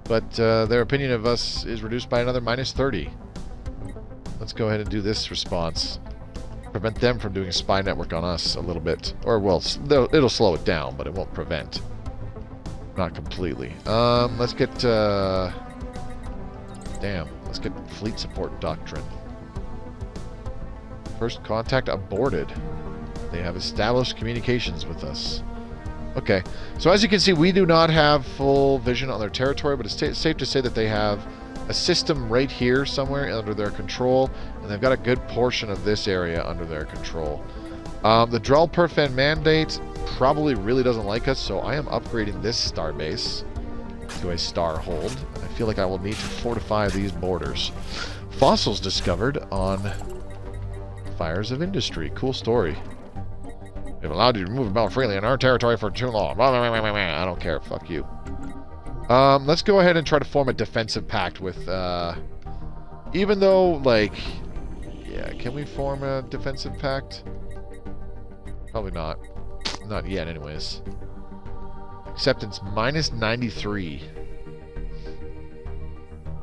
but their opinion of us is reduced by another minus 30. Let's go ahead and do this response. Prevent them from doing a spy network on us a little bit. Or, well, it'll slow it down, but it won't prevent. Not completely. Let's get... Damn. Let's get fleet support doctrine. First contact aborted. They have established communications with us. Okay. So as you can see, we do not have full vision on their territory, but it's safe to say that they have a system right here somewhere under their control, and they've got a good portion of this area under their control. The Drulperfen mandate probably really doesn't like us, so I am upgrading this starbase to a starhold. I feel like I will need to fortify these borders. Fossils discovered on fires of industry. Cool story. We've allowed you to move about freely in our territory for too long. I don't care. Fuck you. Let's go ahead and try to form a defensive pact with, even though, like, yeah, can we form a defensive pact? Probably not. Not yet, anyways. Acceptance minus 93.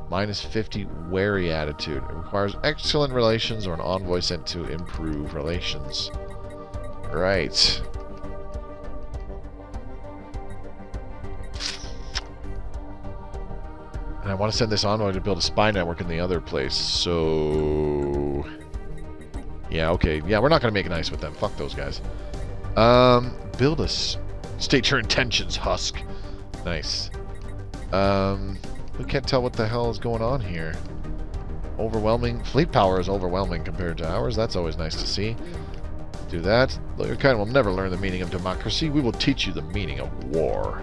Minus 50 wary attitude. It requires excellent relations or an envoy sent to improve relations. Right. And I want to send this envoy to build a spy network in the other place, so... Yeah, okay. Yeah, we're not going to make it nice with them. Fuck those guys. Build us. State your intentions, Husk. Nice. We can't tell what the hell is going on here. Overwhelming. Fleet power is overwhelming compared to ours. That's always nice to see. Do that. Your kind will never learn the meaning of democracy. We will teach you the meaning of war.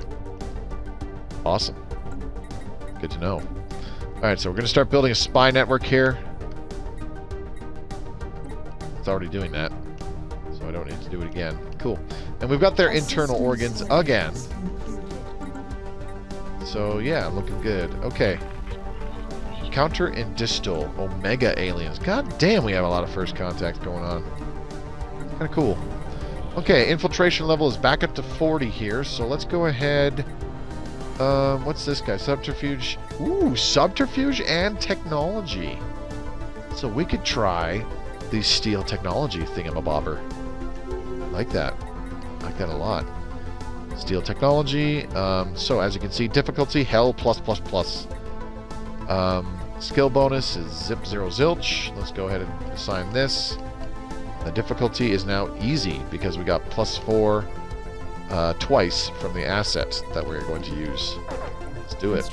Awesome. Good to know. Alright, so we're going to start building a spy network here. It's already doing that. So I don't need to do it again. Cool. And we've got their internal organs again. So, yeah, looking good. Okay. Counter and distal Omega aliens. God damn, we have a lot of first contacts going on. Kind of cool. Okay, infiltration level is back up to 40 here, so let's go ahead. What's this guy? Subterfuge. Ooh, subterfuge and technology. So we could try the steel technology thingamabobber. I like that. I like that a lot. Steel technology. So as you can see, difficulty hell plus plus plus. Skill bonus is zip 0 zilch. Let's go ahead and assign this. The difficulty is now easy because we got +4 twice from the asset that we're going to use. Let's do it.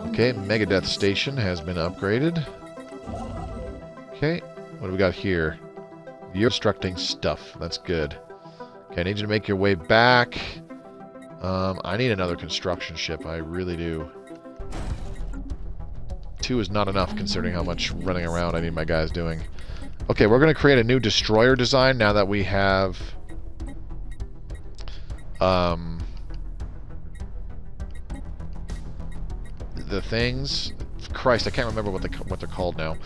Okay, Megadeth Station has been upgraded. Okay, what do we got here? You're constructing stuff. That's good. Okay, I need you to make your way back. I need another construction ship. I really do. 2 is not enough considering how much running around I need my guys doing. Okay, we're going to create a new destroyer design now that we have the things. Christ, I can't remember what they're called now.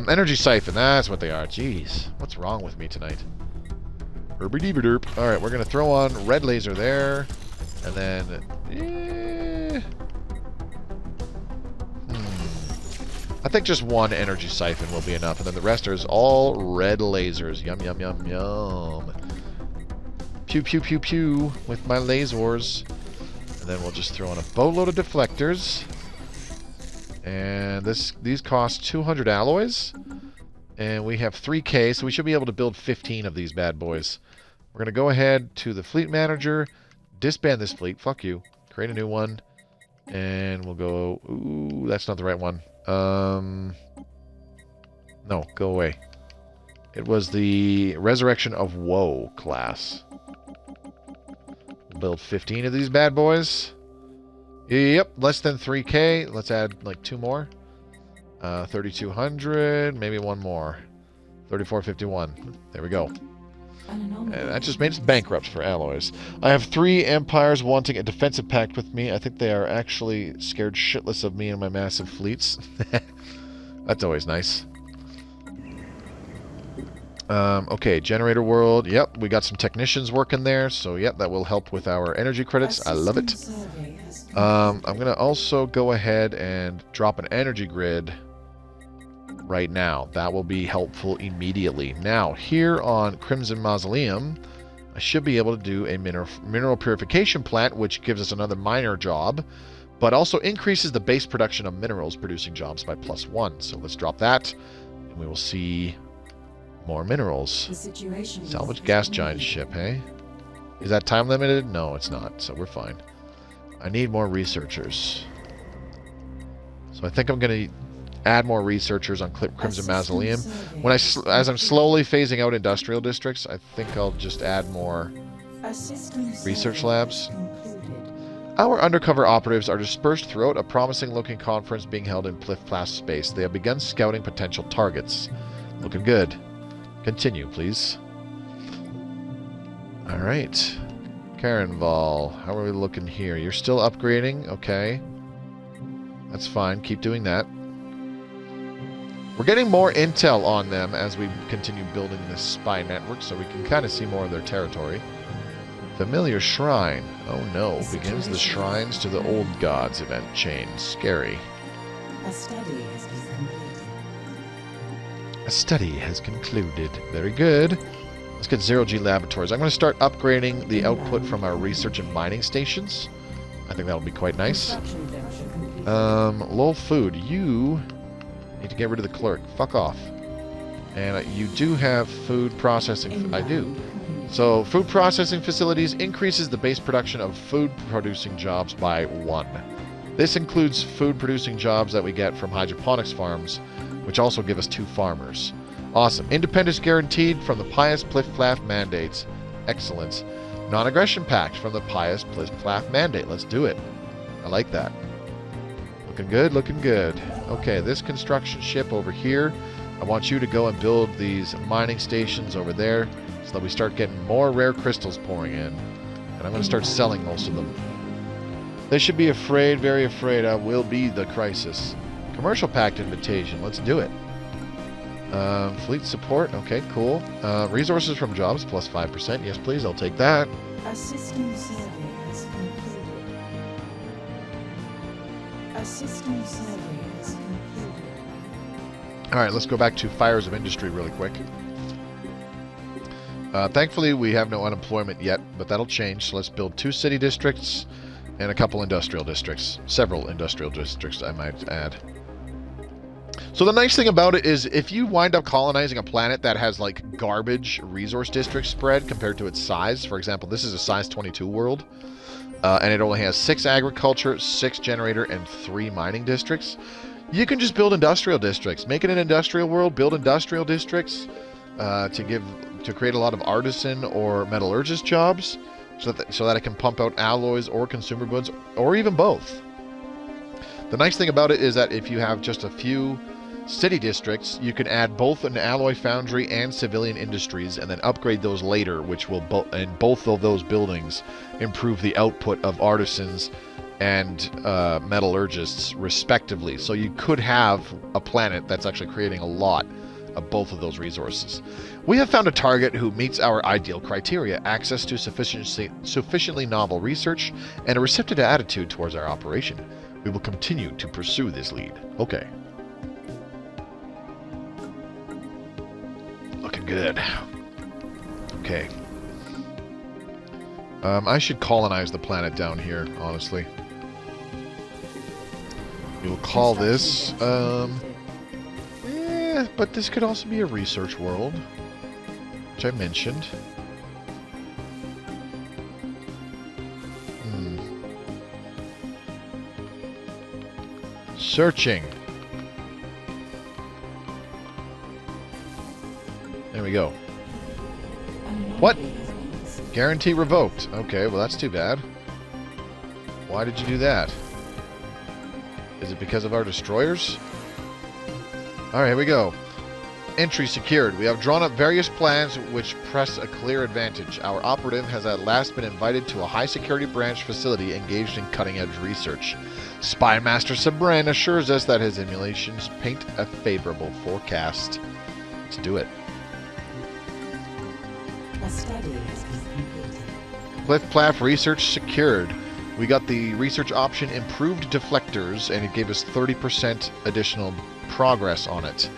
Energy siphon, that's what they are. Jeez, what's wrong with me tonight? Herby-deeby-derp. Alright, we're going to throw on red laser there. And then... I think just one energy siphon will be enough, and then the rest is all red lasers. Yum, yum, yum, yum. Pew, pew, pew, pew with my lasers. And then we'll just throw in a boatload of deflectors. And these cost 200 alloys. And we have 3K, so we should be able to build 15 of these bad boys. We're going to go ahead to the fleet manager, disband this fleet. Fuck you. Create a new one. And we'll go... Ooh, that's not the right one. No, go away. It was the Resurrection of Woe class. We'll build 15 of these bad boys. Yep, less than 3K. Let's add like 2 more. 3,200, maybe 1 more. 3,451. There we go. And that just made us bankrupt for alloys. I have 3 empires wanting a defensive pact with me. I think they are actually scared shitless of me and my massive fleets. That's always nice. Okay, generator world. Yep, we got some technicians working there. So, yep, that will help with our energy credits. I love it. I'm going to also go ahead and drop an energy grid right now. That will be helpful immediately. Now, here on Crimson Mausoleum, I should be able to do a mineral purification plant, which gives us another miner job, but also increases the base production of minerals producing jobs by +1. So let's drop that, and we will see more minerals. Salvage gas giant ship, hey? Is that time limited? No, it's not, so we're fine. I need more researchers. So I think I'm going to add more researchers on Crimson Mausoleum. As I'm slowly phasing out industrial districts, I think I'll just add more research labs. Our undercover operatives are dispersed throughout a promising-looking conference being held in Pliff-Plaff space. They have begun scouting potential targets. Looking good. Continue, please. Alright. Karenval, how are we looking here? You're still upgrading? Okay. That's fine. Keep doing that. We're getting more intel on them as we continue building this spy network, so we can kind of see more of their territory. Familiar Shrine. Oh no. Begins the Shrines to the Old Gods event chain. Scary. A study has been completed. A study has concluded. Very good. Let's get Zero-G Laboratories. I'm going to start upgrading the output from our research and mining stations. I think that'll be quite nice. Lowell Food. You need to get rid of the clerk. Fuck off. And you do have food processing. I do. So, food processing facilities increases the base production of food-producing jobs by 1. This includes food-producing jobs that we get from hydroponics farms, which also give us 2 farmers. Awesome. Independence guaranteed from the Pious Pliff-Plaff mandates. Excellent. Non-aggression pact from the Pious Pliff-Plaff mandate. Let's do it. I like that. Looking good, looking good. Okay, this construction ship over here, I want you to go and build these mining stations over there so that we start getting more rare crystals pouring in. And I'm going to start selling most of them. They should be afraid, very afraid. I will be the crisis. Commercial pact invitation. Let's do it. Fleet support. Okay, cool. Resources from jobs plus 5%. Yes, please. I'll take that. A system survey has concluded. A system survey has concluded. Alright, let's go back to Fires of Industry really quick. Thankfully, we have no unemployment yet, but that'll change. So let's build 2 city districts and a couple industrial districts. Several industrial districts, I might add. So the nice thing about it is if you wind up colonizing a planet that has like garbage resource district spread compared to its size, for example, this is a size 22 world, and it only has 6 agriculture, 6 generator, and 3 mining districts, you can just build industrial districts. Make it an industrial world, build industrial districts to create a lot of artisan or metallurgist jobs so that it can pump out alloys or consumer goods or even both. The nice thing about it is that if you have just a few city districts, you can add both an alloy foundry and civilian industries and then upgrade those later, which will in both of those buildings improve the output of artisans and metallurgists respectively. So you could have a planet that's actually creating a lot of both of those resources. We have found a target who meets our ideal criteria: access to sufficiently novel research and a receptive attitude towards our operation. We will continue to pursue this lead. Okay. Looking good. Okay. I should colonize the planet down here, honestly. We will call this, but this could also be a research world, which I mentioned. Searching. There we go. What? Guarantee revoked. Okay, well that's too bad. Why did you do that? Is it because of our destroyers? Alright, here we go. Entry secured. We have drawn up various plans which press a clear advantage. Our operative has at last been invited to a high security branch facility engaged in cutting edge research. Spy Master Sabran assures us that his emulations paint a favorable forecast. Let's do it. A study has been completed. Pliff-Plaff research secured. We got the research option improved deflectors, and it gave us 30% additional progress on it.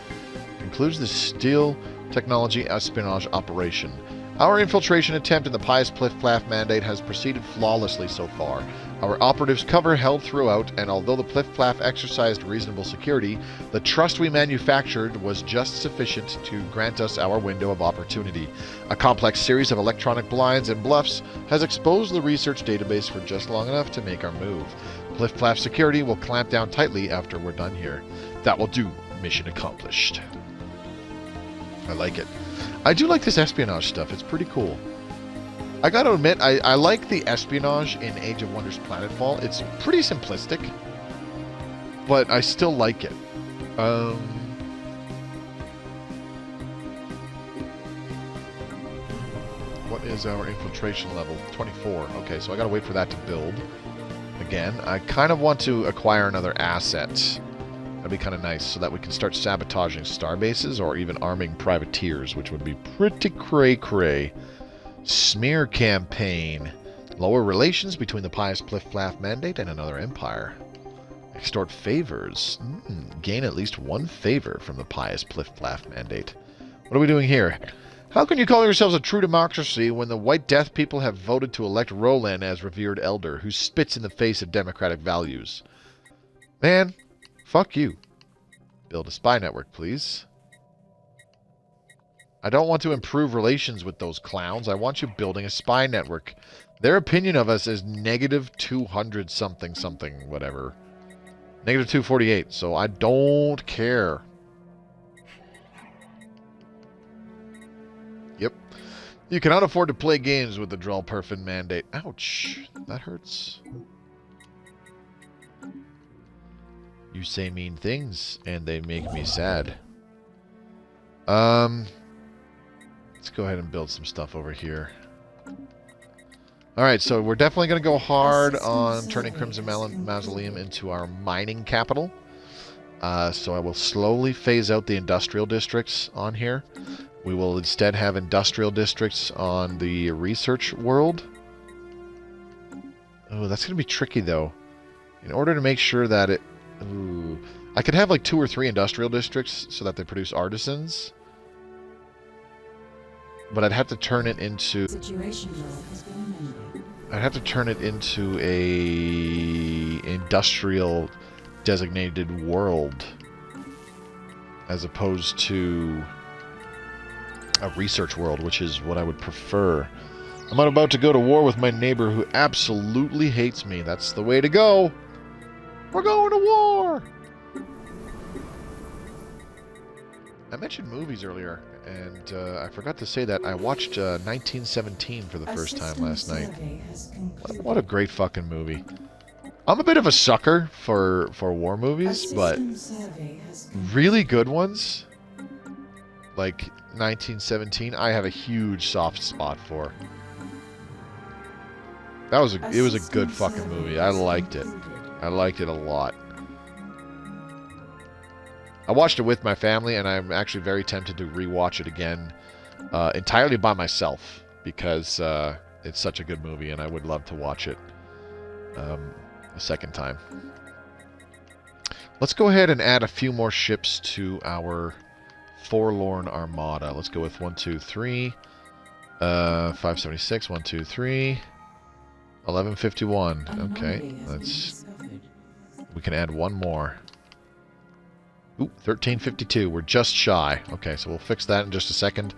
Includes the steel technology espionage operation. Our infiltration attempt in the Pious Pliff-Plaff mandate has proceeded flawlessly so far. Our operatives' cover held throughout, and although the Pliff-Plaff exercised reasonable security, the trust we manufactured was just sufficient to grant us our window of opportunity. A complex series of electronic blinds and bluffs has exposed the research database for just long enough to make our move. Pliff-Plaff security will clamp down tightly after we're done here. That will do. Mission accomplished. I like it. I do like this espionage stuff. It's pretty cool. I gotta admit, I like the espionage in Age of Wonders Planetfall. It's pretty simplistic, but I still like it. What is our infiltration level? 24. Okay, so I gotta wait for that to build. Again, I kind of want to acquire another asset. That'd be kind of nice, so that we can start sabotaging star bases or even arming privateers, which would be pretty cray-cray. Smear campaign. Lower relations between the Pious Pliff-Flaff Mandate and another empire. Extort favors. Gain at least one favor from the Pious Pliff-Flaff Mandate. What are we doing here? How can you call yourselves a true democracy when the White Death people have voted to elect Roland as revered elder, who spits in the face of democratic values? Man, fuck you. Build a spy network, please. I don't want to improve relations with those clowns. I want you building a spy network. Their opinion of us is negative 200 something something, whatever. Negative 248, so I don't care. Yep. You cannot afford to play games with the Drellperfin Mandate. Ouch. That hurts. You say mean things, and they make me sad. Let's go ahead and build some stuff over here. Alright, so we're definitely going to go hard on turning Crimson Mausoleum into our mining capital. So I will slowly phase out the industrial districts on here. We will instead have industrial districts on the research world. Oh, that's going to be tricky, though. In order to make sure that it... Ooh, I could have like 2 or 3 industrial districts so that they produce artisans. But I'd have to turn it into... I'd have to turn it into a industrial designated world as opposed to a research world, which is what I would prefer. I'm about to go to war with my neighbor who absolutely hates me. That's the way to go. We're going to war! I mentioned movies earlier, and I forgot to say that I watched 1917 for the first time last night. What a great fucking movie. I'm a bit of a sucker for war movies, but really good ones, like 1917, I have a huge soft spot for. It was a good fucking movie. I liked it. I liked it a lot. I watched it with my family, and I'm actually very tempted to rewatch it again entirely by myself because it's such a good movie, and I would love to watch it a second time. Let's go ahead and add a few more ships to our Forlorn Armada. Let's go with 1, 2, 3. 576, 1, 2, 3. 1151. Okay, we can add one more. Ooh, 1352. We're just shy. Okay, so we'll fix that in just a second.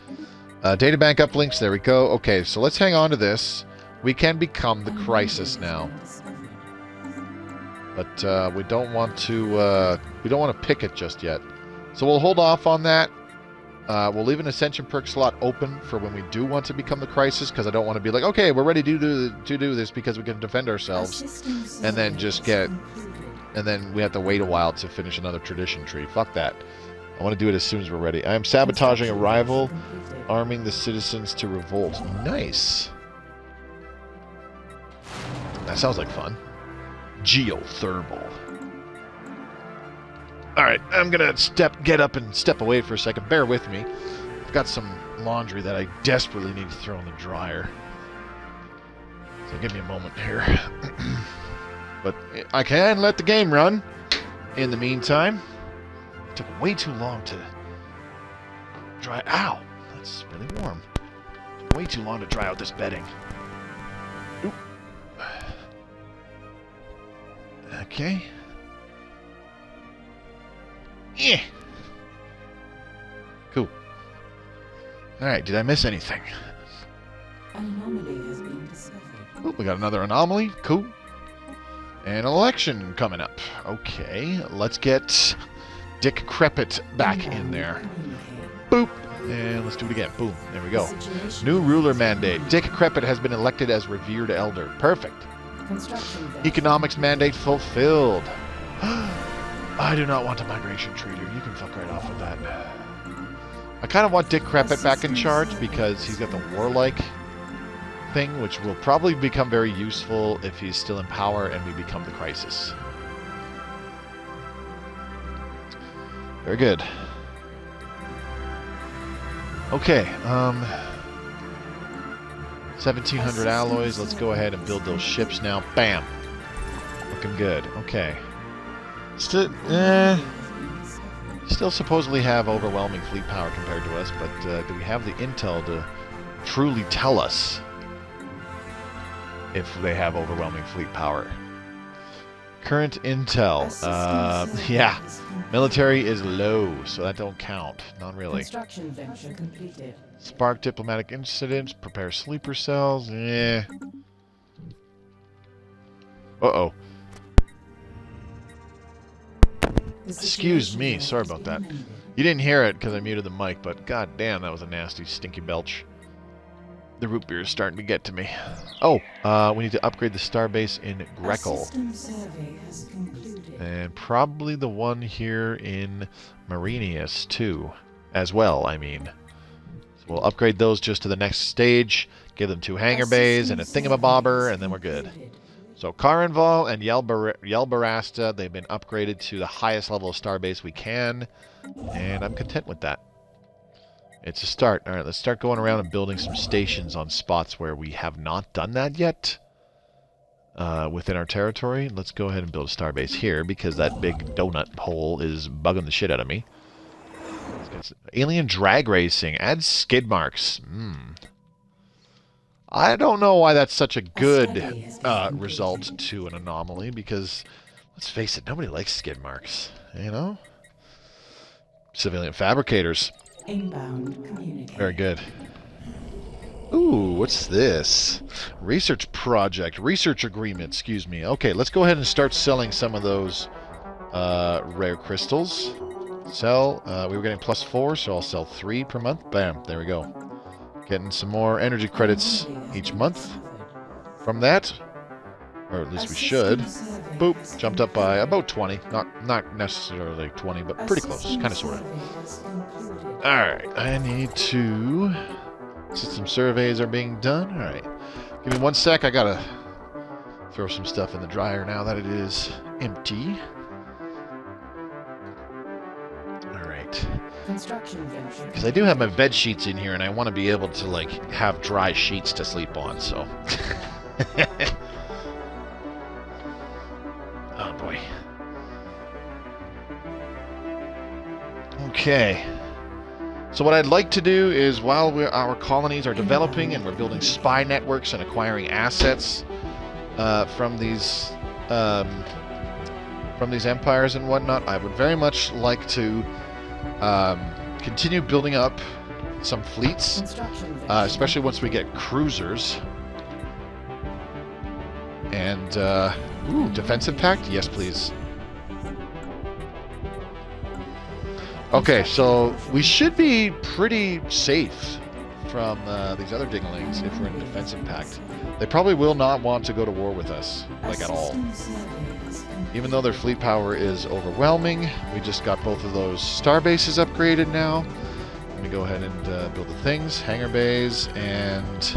Databank uplinks. There we go. Okay, so let's hang on to this. We can become the Crisis now, but we don't want to pick it just yet. So we'll hold off on that. We'll leave an Ascension perk slot open for when we do want to become the Crisis, because I don't want to be like, okay, we're ready to do this because we can defend ourselves, and then and then we have to wait a while to finish another tradition tree. Fuck that. I want to do it as soon as we're ready. I am sabotaging a rival, arming the citizens to revolt. Nice. That sounds like fun. Geothermal. Alright, I'm gonna get up and step away for a second. Bear with me. I've got some laundry that I desperately need to throw in the dryer. So give me a moment here. But I can let the game run in the meantime. It took way too long to dry... Ow! That's really warm. It took way too long to dry out this bedding. Oop. Okay. Yeah. Cool. Alright, did I miss anything? An anomaly has been discovered. Oh, we got another anomaly. Cool. And an election coming up. Okay, let's get Dick Crepit back in there. Boop. And let's do it again. Boom. There we go. New ruler mandate. Dick Crepit has been elected as revered elder. Perfect. Economics mandate fulfilled. I do not want a migration treaty. You can fuck right off with that. I kind of want Dick Crepit back in charge because he's got the warlike thing, which will probably become very useful if he's still in power and we become the crisis. Very good. Okay, 1,700 alloys. Let's go ahead and build those ships now. Bam! Looking good. Okay. Still supposedly have overwhelming fleet power compared to us, but do we have the intel to truly tell us if they have overwhelming fleet power? Current intel. Yeah. Military is low, so that don't count. Not really. Construction venture completed. Spark diplomatic incidents. Prepare sleeper cells. Eh. Uh-oh. Excuse me. Sorry about that. You didn't hear it because I muted the mic, but god damn, that was a nasty, stinky belch. The root beer is starting to get to me. Oh, we need to upgrade the starbase in Grekel. And probably the one here in Mourinhos, too. As well, I mean. So we'll upgrade those just to the next stage, give them 2 hangar bays and a thingamabobber, and then we're good. So Karanval and Yelbarasta, they've been upgraded to the highest level of starbase we can, and I'm content with that. It's a start. Alright, let's start going around and building some stations on spots where we have not done that yet. Within our territory. Let's go ahead and build a starbase here, because that big donut hole is bugging the shit out of me. Let's get some alien drag racing. Add skid marks. I don't know why that's such a good result to an anomaly, because, let's face it, nobody likes skid marks, you know? Civilian fabricators. Inbound communication. Very good. Ooh, what's this? Research project. Research agreement, excuse me. Okay, let's go ahead and start selling some of those rare crystals. Sell. We were getting +4, so I'll sell 3 per month. Bam, there we go. Getting some more energy credits each month from that. Or at least we should. Boop, jumped up by about 20. Not necessarily 20, but pretty close. Kind of, sort of. Alright, I need to... System surveys are being done. Alright. Give me 1 sec. I gotta throw some stuff in the dryer now that it is empty. Alright. Because I do have my bed sheets in here and I want to be able to, like, have dry sheets to sleep on, so... Oh, boy. Okay. So what I'd like to do is, while our colonies are developing and we're building spy networks and acquiring assets from these empires and whatnot, I would very much like to continue building up some fleets, especially once we get cruisers. And, ooh, defensive pact? Yes, please. Okay, so we should be pretty safe from these other dinglings if we're in a defensive pact. They probably will not want to go to war with us, like, at all. Even though their fleet power is overwhelming, we just got both of those star bases upgraded now. Let me go ahead and build the things. Hangar bays and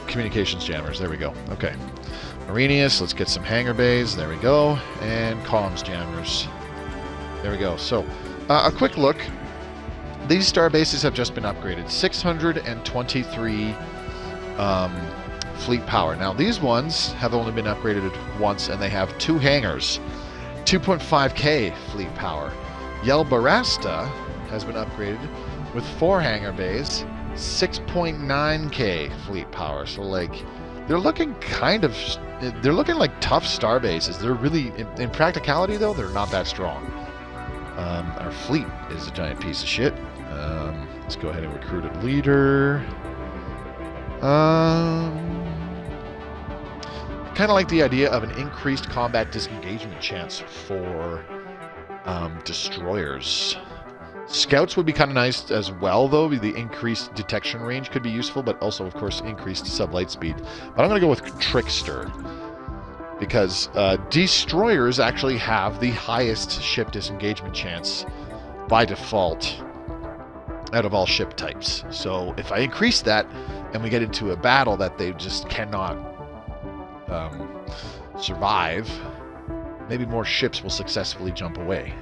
communications jammers. There we go. Okay. Mourinhos, let's get some hangar bays. There we go. And comms jammers. There we go. So, a quick look. These star bases have just been upgraded. 623 fleet power. Now, these ones have only been upgraded once, and they have 2 hangars. 2.5k fleet power. Yelbarasta has been upgraded with 4 hangar bays. 6.9k fleet power. So, like, they're looking they're looking like tough star bases. They're really, in practicality though, they're not that strong. Our fleet is a giant piece of shit. Let's go ahead and recruit a leader. Kind of like the idea of an increased combat disengagement chance for Destroyers. Scouts would be kind of nice as well, though. The increased detection range could be useful, but also, of course, increased sublight speed. But I'm going to go with Trickster, because destroyers actually have the highest ship disengagement chance by default out of all ship types. So if I increase that and we get into a battle that they just cannot survive, maybe more ships will successfully jump away.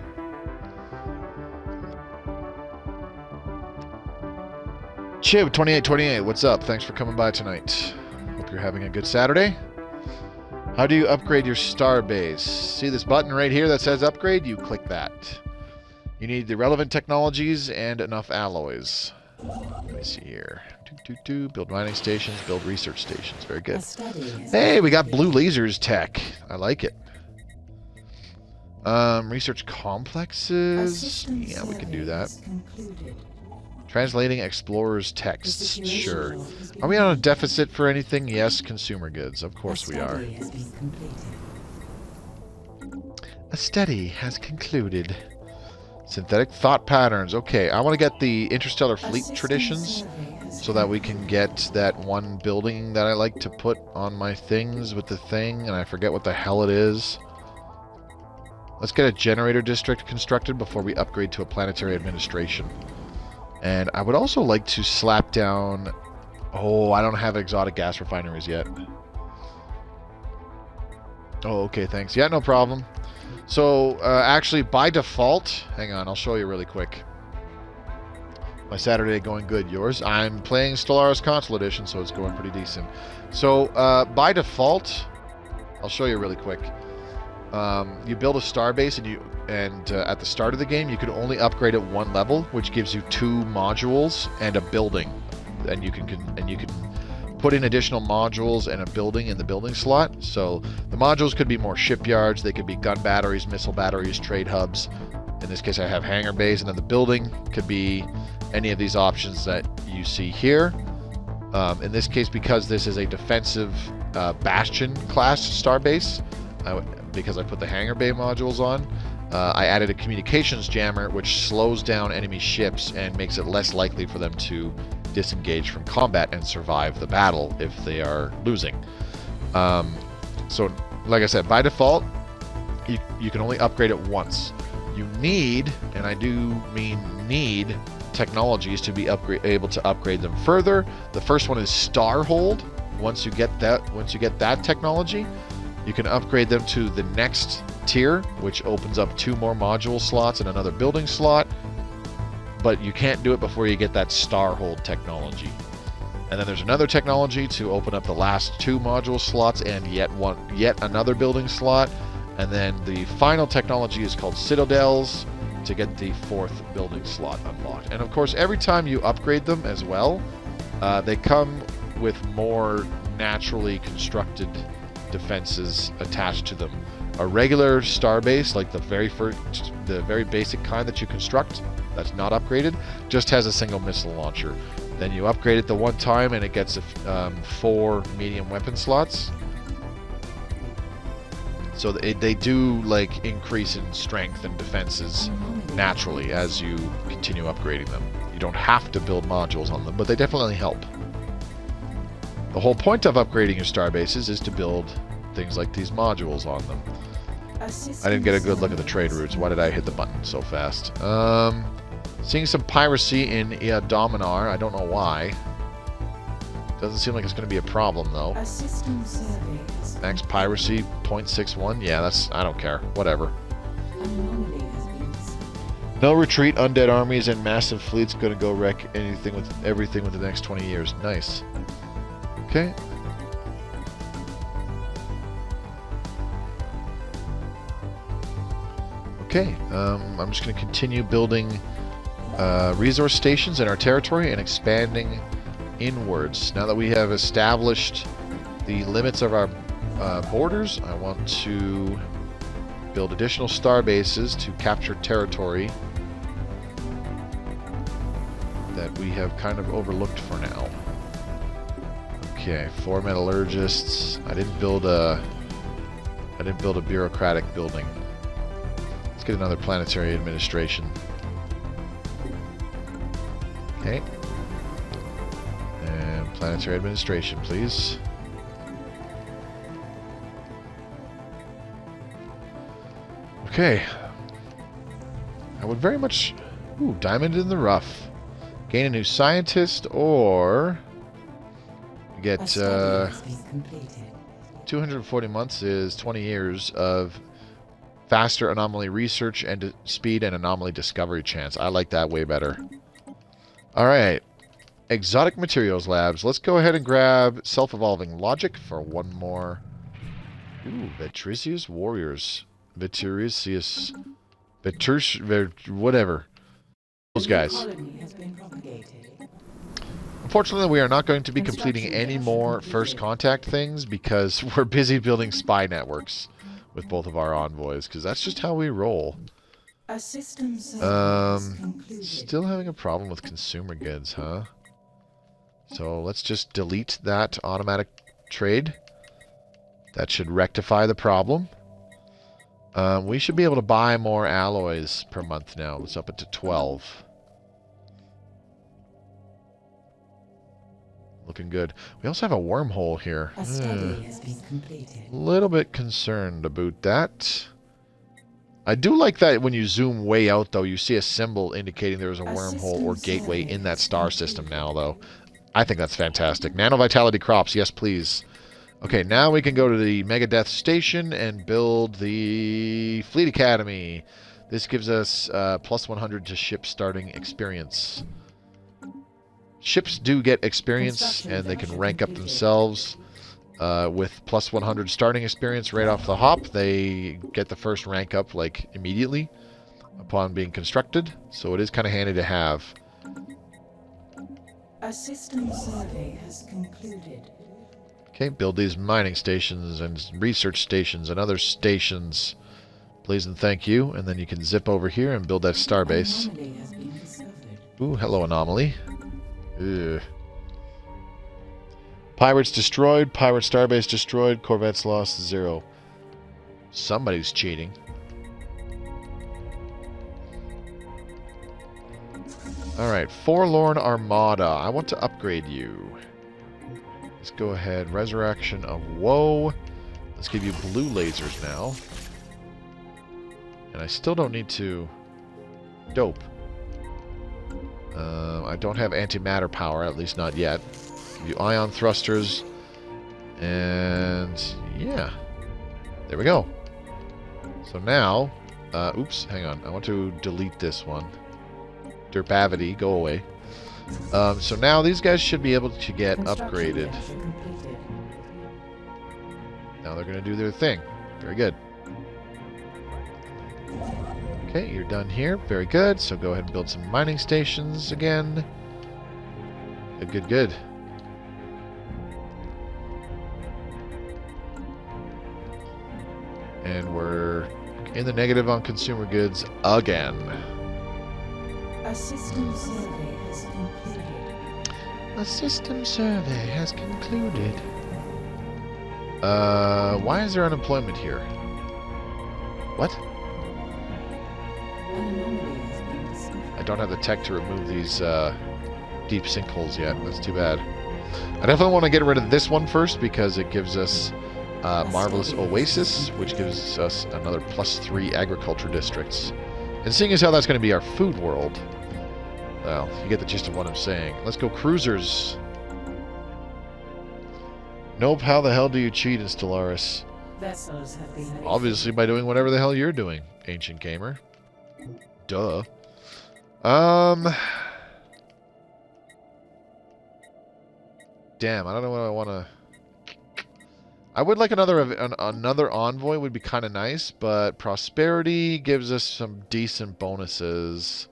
Chib2828, what's up? Thanks for coming by tonight. Hope you're having a good Saturday. How do you upgrade your starbase? See this button right here that says upgrade? You click that. You need the relevant technologies and enough alloys. Let me see here. Build mining stations, build research stations. Very good. Hey, we got blue lasers tech. I like it. Research complexes. Yeah, we can do that. Translating explorers' texts. Sure. Are we on a deficit for anything? Yes, consumer goods. Of course we are. A study has concluded. Synthetic thought patterns. Okay, I want to get the interstellar fleet traditions so that we can get that one building that I like to put on my things with the thing, and I forget what the hell it is. Let's get a generator district constructed before we upgrade to a planetary administration. And I would also like to slap down... Oh, I don't have exotic gas refineries yet. Oh, okay, thanks. Yeah, no problem. So, actually, by default... Hang on, I'll show you really quick. My Saturday going good. Yours? I'm playing Stellaris Console Edition, so it's going pretty decent. So, by default... I'll show you really quick. You build a starbase, and at the start of the game, you can only upgrade at one level, which gives you 2 modules and a building. And you can put in additional modules and a building in the building slot. So the modules could be more shipyards, they could be gun batteries, missile batteries, trade hubs. In this case, I have hangar bays, and then the building could be any of these options that you see here. In this case, because this is a defensive Bastion class starbase, because I put the hangar bay modules on, I added a communications jammer which slows down enemy ships and makes it less likely for them to disengage from combat and survive the battle if they are losing. So, like I said, by default, you can only upgrade it once. You need, and I do mean need, technologies to be able to upgrade them further. The first one is Starhold. Once you get that technology, you can upgrade them to the next tier, which opens up 2 more module slots and another building slot. But you can't do it before you get that Starhold technology. And then there's another technology to open up the last 2 module slots and yet another building slot. And then the final technology is called Citadels to get the 4th building slot unlocked. And of course, every time you upgrade them as well, they come with more naturally constructed defenses attached to them. A regular starbase, like the very basic kind that you construct, that's not upgraded, just has a single missile launcher. Then you upgrade it the one time and it gets 4 medium weapon slots. So they do like increase in strength and defenses naturally as you continue upgrading them. You don't have to build modules on them, but they definitely help. The whole point of upgrading your starbases is to build things like these modules on them. I didn't get a good look at the trade routes. Why did I hit the button so fast? Seeing some piracy in Dominar. I don't know why. Doesn't seem like it's going to be a problem, though. Max piracy, 0.61. Yeah, I don't care. Whatever. No retreat, undead armies, and massive fleets going to go wreck everything within the next 20 years. Nice. Okay. Okay, I'm just going to continue building resource stations in our territory and expanding inwards. Now that we have established the limits of our borders, I want to build additional star bases to capture territory that we have kind of overlooked for now. Okay, 4 metallurgists. I didn't build a bureaucratic building. Let's get another planetary administration. Okay. And planetary administration, please. Okay. I would very much... Ooh, diamond in the rough. Gain a new scientist, or... Get, 240 months is 20 years of faster anomaly research and speed and anomaly discovery chance. I like that way better. Alright. Exotic materials labs. Let's go ahead and grab self-evolving logic for one more. Ooh, Vetricius warriors. Vetricius... whatever. Those guys. Unfortunately, we are not going to be completing any more first contact things because we're busy building spy networks with both of our envoys, because that's just how we roll. Still having a problem with consumer goods, huh? So let's just delete that automatic trade. That should rectify the problem. We should be able to buy more alloys per month now. It's up to 12. Looking good. We also have a wormhole here. A study has been completed. A little bit concerned about that. I do like that when you zoom way out, though, you see a symbol indicating there's a wormhole or gateway in that star system now, though. I think that's fantastic. Nanovitality crops, yes, please. Okay, now we can go to the Megadeth Station and build the Fleet Academy. This gives us plus 100 to ship starting experience. Ships do get experience, and they can rank up themselves with plus 100 starting experience right off the hop. They get the first rank up, like, immediately upon being constructed. So it is kind of handy to have. A system survey has concluded. Okay, build these mining stations and research stations and other stations. Please and thank you. And then you can zip over here and build that starbase. Anomaly has been discovered. Ooh, hello, anomaly. Ugh. Pirates destroyed, pirate starbase destroyed, corvettes lost 0. Somebody's cheating. Alright, Forlorn Armada. I want to upgrade you. Let's go ahead. Resurrection of Woe. Let's give you blue lasers now. And I still don't need to... Dope. I don't have antimatter power, at least not yet. Give you ion thrusters. And... yeah. There we go. So now... oops, hang on. I want to delete this one. Derpavity, go away. So now these guys should be able to get upgraded. Now they're going to do their thing. Very good. Okay, you're done here. Very good. So go ahead and build some mining stations again. Good, good, good. And we're in the negative on consumer goods again. A system survey has concluded. A system survey has concluded. Why is there unemployment here? What? An anomaly has been discovered. I don't have the tech to remove these deep sinkholes yet. That's too bad. I definitely want to get rid of this one first because it gives us Marvelous Oasis, which gives us another +3 agriculture districts. And seeing as how that's going to be our food world, well, you get the gist of what I'm saying. Let's go cruisers. Nope, how the hell do you cheat in Stellaris? Vessels have been Obviously by doing whatever the hell you're doing, Ancient Gamer. Duh. Damn, I don't know what I want to... I would like another envoy would be kind of nice, but prosperity gives us some decent bonuses.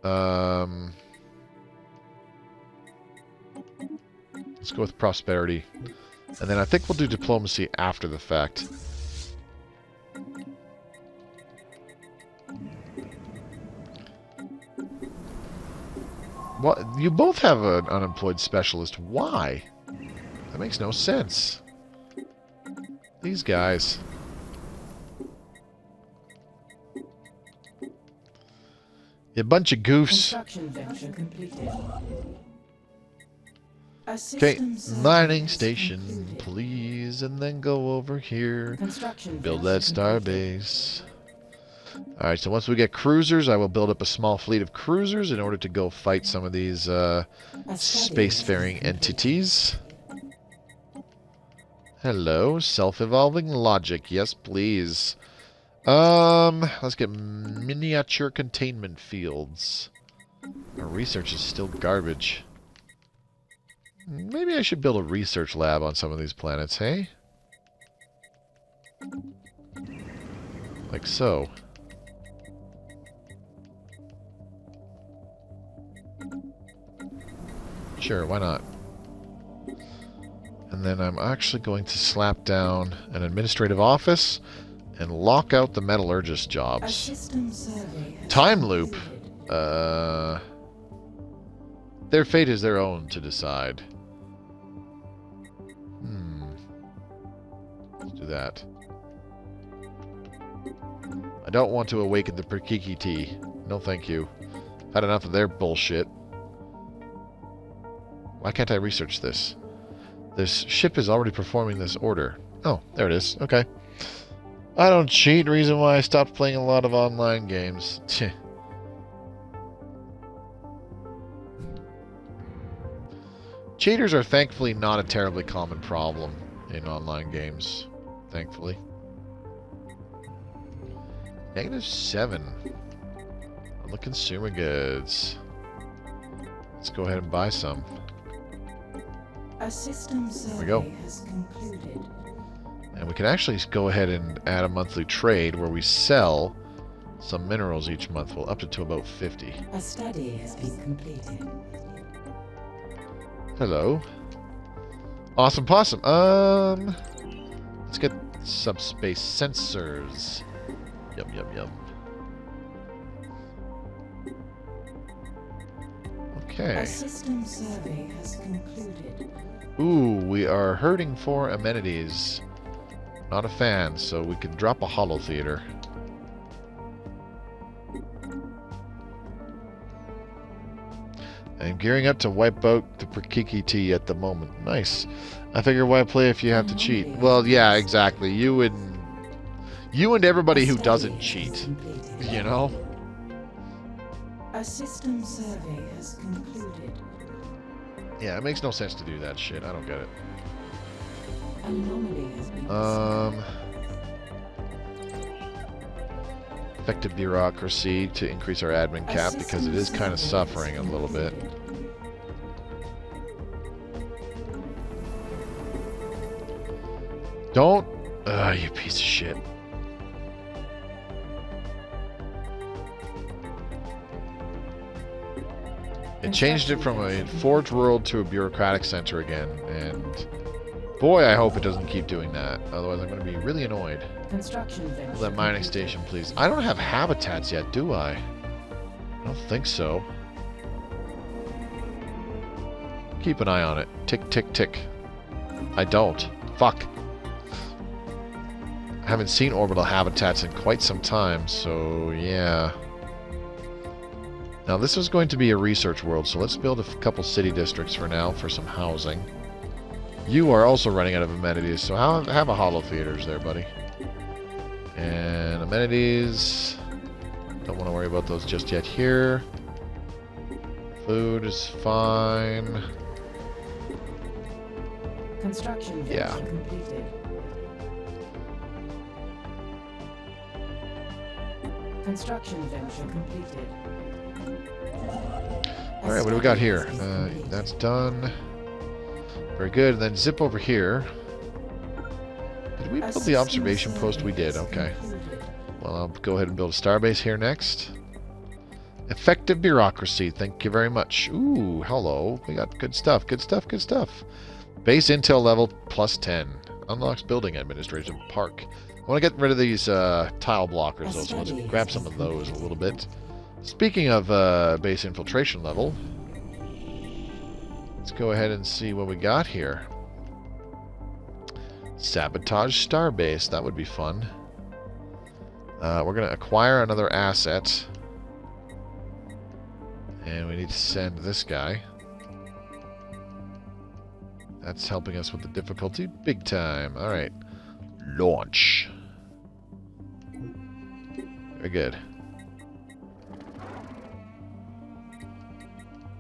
Let's go with prosperity. And then I think we'll do diplomacy after the fact. What? You both have an unemployed specialist. Why? That makes no sense. These guys. You bunch of goofs. Construction venture completed. A Okay, system survey mining has station, concluded. please, and then go over here. Construction Build venture that star completed. base. Alright, so once we get cruisers, I will build up a small fleet of cruisers in order to go fight some of these A study spacefaring has been entities. Hello, self-evolving logic. Yes, please. Let's get miniature containment fields. Our research is still garbage. Maybe I should build a research lab on some of these planets, hey? Like so. Sure, why not? And then I'm actually going to slap down an administrative office and lock out the metallurgist A jobs. system survey has Time loop. concluded. Their fate is their own to decide. Let's do that. I don't want to awaken the Perkiki. No thank you. I've had enough of their bullshit. Why can't I research this? This ship is already performing this order. Oh, there it is. Okay. I don't cheat. Reason why I stopped playing a lot of online games. Cheaters are thankfully not a terribly common problem in online games. Thankfully. -7 on the consumer goods. Let's go ahead and buy some. A system we survey go. has concluded. And we can actually go ahead and add a monthly trade where we sell some minerals each month. Well, up to about 50. A study has been completed. Hello. Awesome possum. Let's get subspace sensors. Yum, yum, yum. Okay. A system survey has concluded. Ooh, we are hurting for amenities. Not a fan, so we can drop a holo theater. I'm gearing up to wipe out the Perkiki at the moment. Nice. I figure why play if you have to cheat? Well, yeah, exactly. You and everybody who doesn't cheat. You know? A system survey has concluded. Yeah, it makes no sense to do that shit. I don't get it. Anomaly has been Effective bureaucracy to increase our admin cap because it is kind of suffering a little bit. Don't... you piece of shit. It changed it from a forge world to a bureaucratic center again, and boy, I hope it doesn't keep doing that. Otherwise, I'm going to be really annoyed. construction venture. That mining station, please. I don't have habitats yet, do I? I don't think so. Keep an eye on it. Tick, tick, tick. I don't. Fuck. I haven't seen orbital habitats in quite some time, so yeah. Now this is going to be a research world, so let's build a couple city districts for now for some housing. You are also running out of amenities, so have a holo theaters there, buddy. And amenities, don't want to worry about those just yet here. Food is fine. Construction venture Yeah. completed. Construction venture completed. Alright, what do we got here? That's done. Very good. And then zip over here. Did we build the observation post? We did. Okay. Well, I'll go ahead and build a starbase here next. Effective bureaucracy. Thank you very much. Ooh, hello. We got good stuff. Good stuff. Good stuff. Base intel level plus 10. Unlocks building administration park. I want to get rid of these tile blockers, though, so let's grab some of those a little bit. Speaking of base infiltration level, let's go ahead and see what we got here. Sabotage starbase. That would be fun. We're going to acquire another asset. And we need to send this guy. That's helping us with the difficulty big time. Alright. Launch. Very good.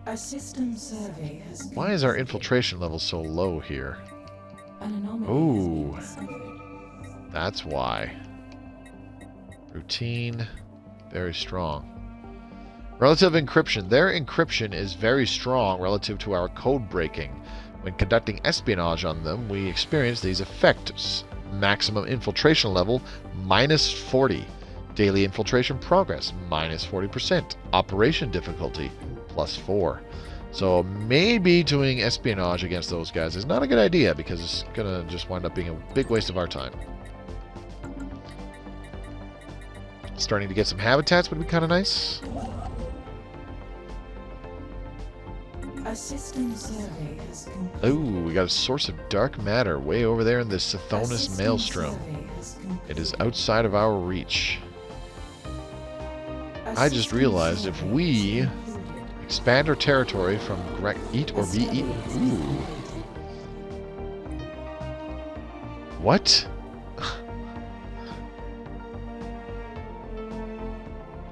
A system survey has Why is our infiltration level so low here? an anomaly Ooh. has been discovered. That's why. Routine. Very strong. Relative encryption. Their encryption is very strong relative to our code breaking. When conducting espionage on them, we experience these effects. Maximum infiltration level, -40. Daily infiltration progress, -40%. Operation difficulty, +4. So maybe doing espionage against those guys is not a good idea because it's going to just wind up being a big waste of our time. Starting to get some habitats would be kind of nice. A system survey has concluded. Ooh, we got a source of dark matter way over there in the A Sithonus system Maelstrom. survey has concluded. It is outside of our reach. A I just system realized if survey we has concluded. expand our territory from eat or be eaten. Ooh. What?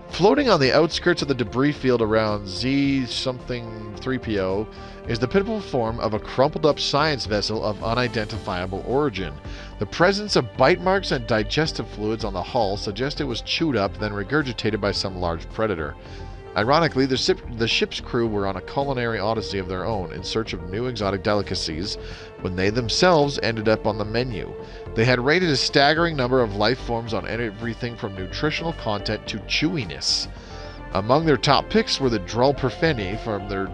Floating on the outskirts of the debris field around Z something 3PO is the pitiful form of a crumpled up science vessel of unidentifiable origin. The presence of bite marks and digestive fluids on the hull suggest it was chewed up, then regurgitated by some large predator. Ironically, the ship's crew were on a culinary odyssey of their own in search of new exotic delicacies when they themselves ended up on the menu. They had rated a staggering number of life forms on everything from nutritional content to chewiness. Among their top picks were the Drulperfeni for their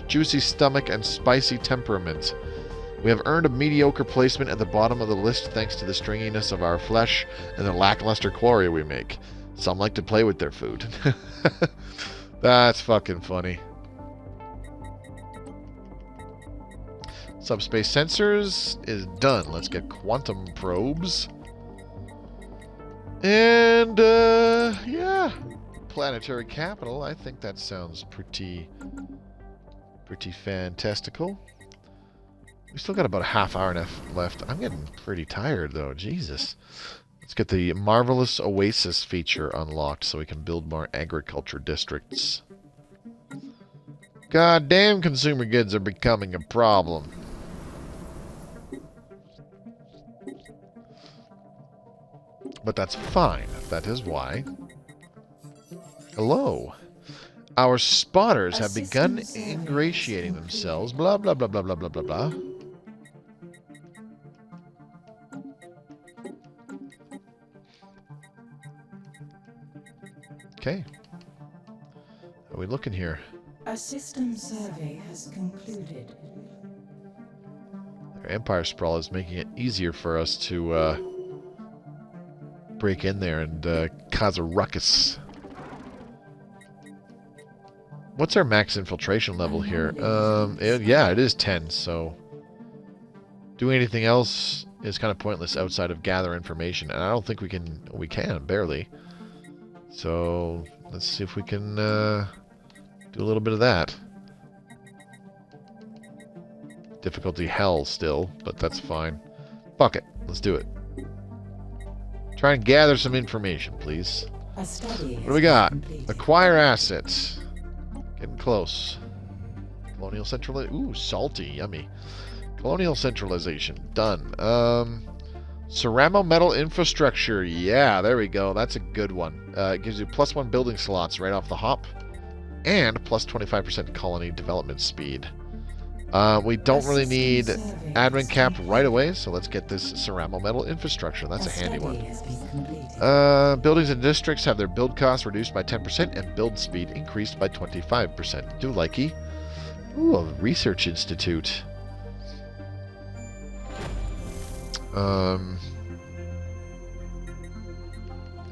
juicy stomach and spicy temperament. We have earned a mediocre placement at the bottom of the list thanks to the stringiness of our flesh and the lackluster quarry we make. Some like to play with their food. That's fucking funny. Subspace sensors is done. Let's get quantum probes. And, yeah. Planetary capital. I think that sounds pretty fantastical. We still got about a half hour left. I'm getting pretty tired, though. Jesus. Let's get the Marvelous Oasis feature unlocked so we can build more agriculture districts. Goddamn, consumer goods are becoming a problem. But that's fine. That is why. Hello. Our spotters have begun ingratiating themselves. Blah, blah, blah, blah, blah, blah, blah, blah. Okay. How are we looking here? A system survey has concluded. Our Empire Sprawl is making it easier for us to break in there and cause a ruckus. What's our max infiltration level here? Yeah, it is 10, so doing anything else is kind of pointless outside of gather information, and I don't think we can barely. So let's see if we can do a little bit of that. Difficulty hell still, but that's fine. Fuck it, let's do it. Try and gather some information, please. A study What do we got? Acquire assets. Getting close. Colonial centralization. Ooh, salty, yummy. Colonial centralization, done. Ceramo metal infrastructure. Yeah, there we go. That's a good one. It gives you +1 building slots right off the hop. And plus 25% colony development speed. We don't really need admin cap right away, so let's get this Ceramo metal infrastructure. That's a handy one. Buildings and districts have their build costs reduced by 10% and build speed increased by 25%. Do likey. Ooh, a research institute.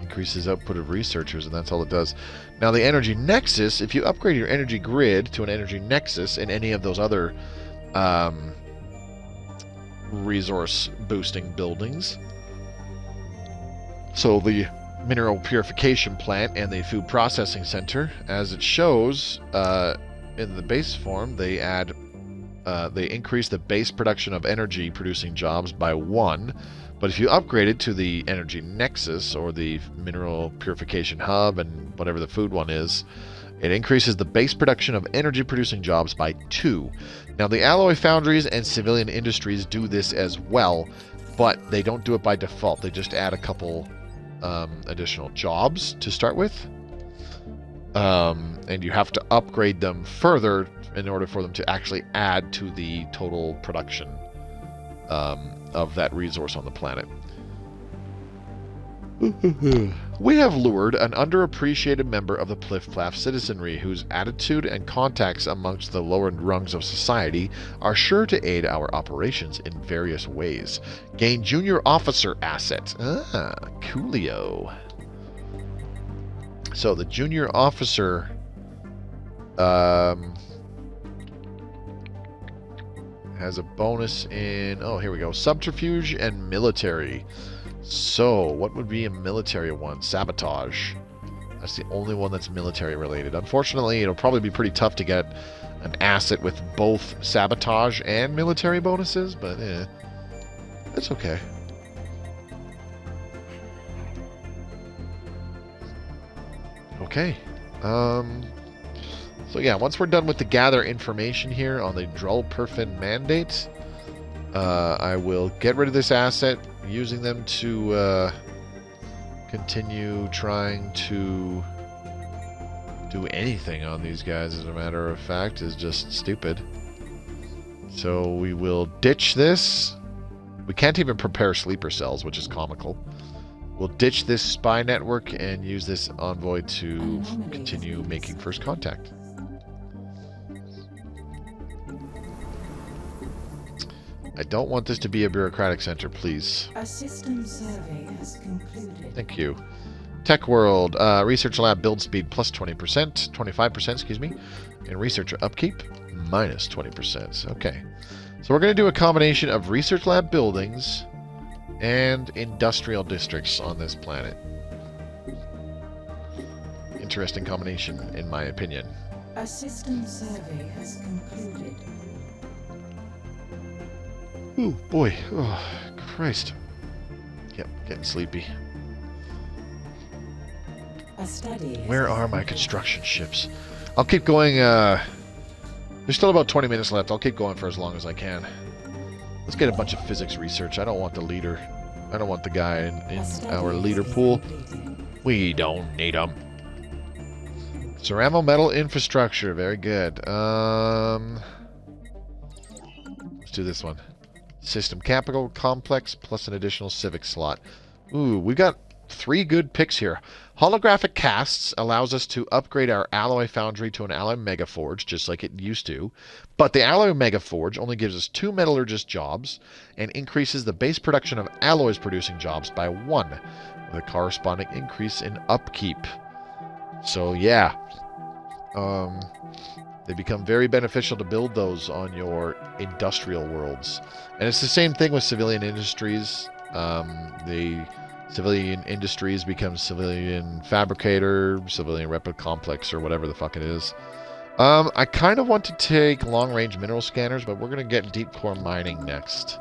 Increases output of researchers, and that's all it does. Now the energy nexus, if you upgrade your energy grid to an energy nexus in any of those other resource boosting buildings, so the mineral purification plant and the food processing center. As it shows in the base form, they increase the base production of energy producing jobs by 1. But if you upgrade it to the energy nexus or the mineral purification hub and whatever the food one is, it increases the base production of energy producing jobs by 2. Now the alloy foundries and civilian industries do this as well, but they don't do it by default. They just add a couple additional jobs to start with. And you have to upgrade them further in order for them to actually add to the total production of that resource on the planet. We have lured an underappreciated member of the Pliff-Plaff citizenry whose attitude and contacts amongst the lower rungs of society are sure to aid our operations in various ways. Gain junior officer asset. Ah, coolio. So the junior officer has a bonus in, oh, here we go, subterfuge and military. So what would be a military one? Sabotage. That's the only one that's military related. Unfortunately, it'll probably be pretty tough to get an asset with both sabotage and military bonuses, but it's okay. Okay. So yeah, once we're done with the gather information here on the Drulperfin mandate, I will get rid of this asset, using them to continue trying to do anything on these guys, as a matter of fact, is just stupid. So we will ditch this. We can't even prepare sleeper cells, which is comical. We'll ditch this spy network and use this envoy to continue making first contact. I don't want this to be a bureaucratic center, please. A system survey has concluded. Thank you. Tech World, research lab build speed plus 20%, 25%, excuse me, and researcher upkeep minus 20%. Okay. So we're going to do a combination of research lab buildings and industrial districts on this planet. Interesting combination, in my opinion. A system survey has concluded. Ooh, boy. Oh, Christ. Yep, getting sleepy. A study. Where are my construction ships? I'll keep going. There's still about 20 minutes left. I'll keep going for as long as I can. Let's get a bunch of physics research. I don't want the leader. I don't want the guy in our leader pool. We don't need him. Ceramo metal infrastructure. Very good. Let's do this one. System capital complex plus an additional civic slot. Ooh, we got 3 good picks here. Holographic casts allows us to upgrade our alloy foundry to an alloy megaforge, just like it used to. But the alloy megaforge only gives us 2 metallurgist jobs and increases the base production of alloys producing jobs by 1, with a corresponding increase in upkeep. So yeah, they become very beneficial to build those on your industrial worlds. And it's the same thing with civilian industries. The civilian industries become civilian fabricator, civilian replica complex, or whatever the fuck it is. I kind of want to take long-range mineral scanners, but we're going to get deep core mining next.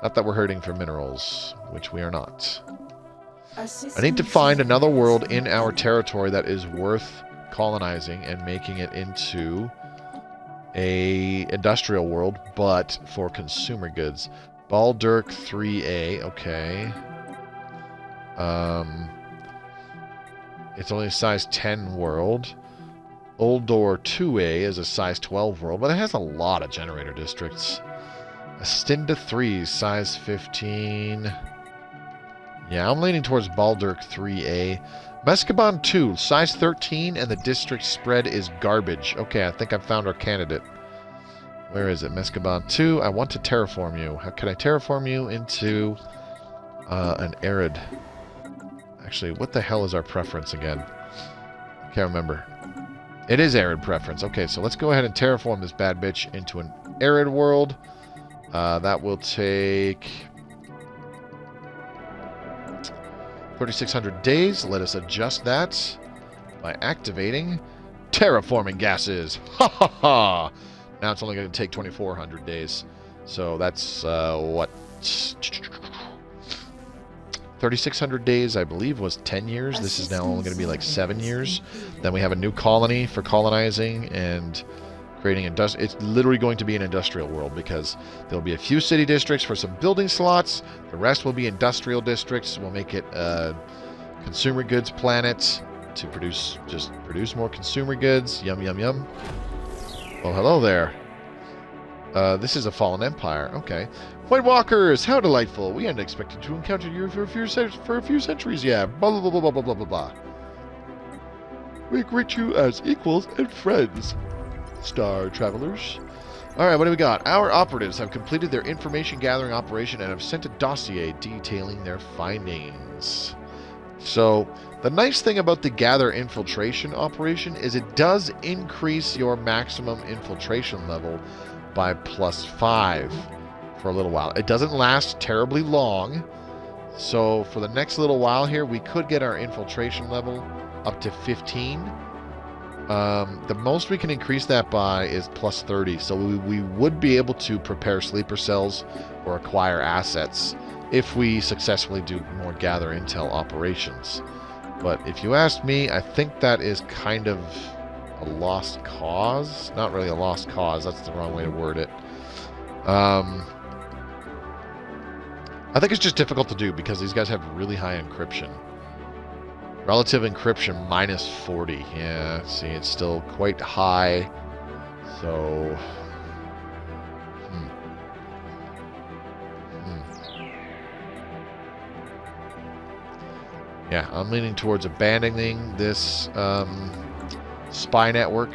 Not that we're hurting for minerals, which we are not. I need to find another world in our territory that is worth colonizing and making it into a industrial world, but for consumer goods. Baldirk 3A, okay. It's only a size 10 world. Oldor 2A is a size 12 world, but it has a lot of generator districts. Astinda 3, size 15. Yeah, I'm leaning towards Baldirk 3A. Mescaban 2, size 13, and the district spread is garbage. Okay, I think I've found our candidate. Where is it? Mescaban 2. I want to terraform you. How can I terraform you into an arid? Actually, what the hell is our preference again? I can't remember. It is arid preference. Okay, so let's go ahead and terraform this bad bitch into an arid world. That will take 3,600 days. Let us adjust that by activating terraforming gases. Ha ha ha! Now it's only going to take 2,400 days. So that's, what? 3,600 days, I believe, was 10 years. This is now only going to be like 7 years. Then we have a new colony for colonizing and creating it's literally going to be an industrial world, because there'll be a few city districts for some building slots. The rest will be industrial districts. We'll make it a consumer goods planet to produce more consumer goods. Yum, yum, yum. Oh, hello there. This is a fallen empire. Okay. White Walkers, how delightful. We hadn't expected to encounter you for a few centuries yet. Blah, blah, blah, blah, blah, blah, blah, blah. We greet you as equals and friends, Star Travelers. Alright, what do we got? Our operatives have completed their information gathering operation and have sent a dossier detailing their findings. So, the nice thing about the gather infiltration operation is it does increase your maximum infiltration level by +5 for a little while. It doesn't last terribly long, so for the next little while here, we could get our infiltration level up to 15. The most we can increase that by is +30, so we would be able to prepare sleeper cells or acquire assets if we successfully do more gather intel operations. But if you ask me, I think that is kind of a lost cause. Not really a lost cause, that's the wrong way to word it. I think it's just difficult to do because these guys have really high encryption. Relative encryption -40. Yeah, see, it's still quite high. So... Yeah, I'm leaning towards abandoning this spy network.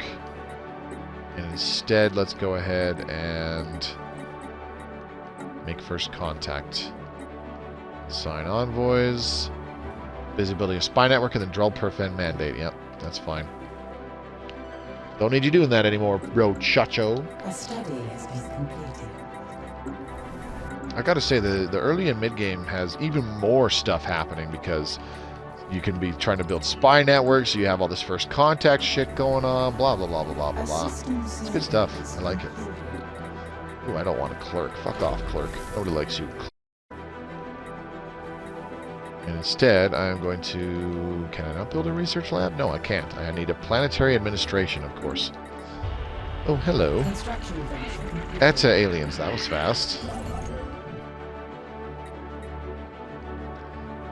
And instead, let's go ahead and make first contact. Sign envoys. Busy building a spy network and then drill perfend mandate. Yep, that's fine. Don't need you doing that anymore, bro, chacho. A study has been completed. I gotta say, the early and mid game has even more stuff happening because you can be trying to build spy networks, you have all this first contact shit going on, blah, blah, blah, blah, blah, blah, blah. It's good stuff. I like it. Ooh, I don't want a clerk. Fuck off, clerk. Nobody likes you. And instead, I'm going to... Can I not build a research lab? No, I can't. I need a planetary administration, of course. Oh, hello. That's aliens. That was fast.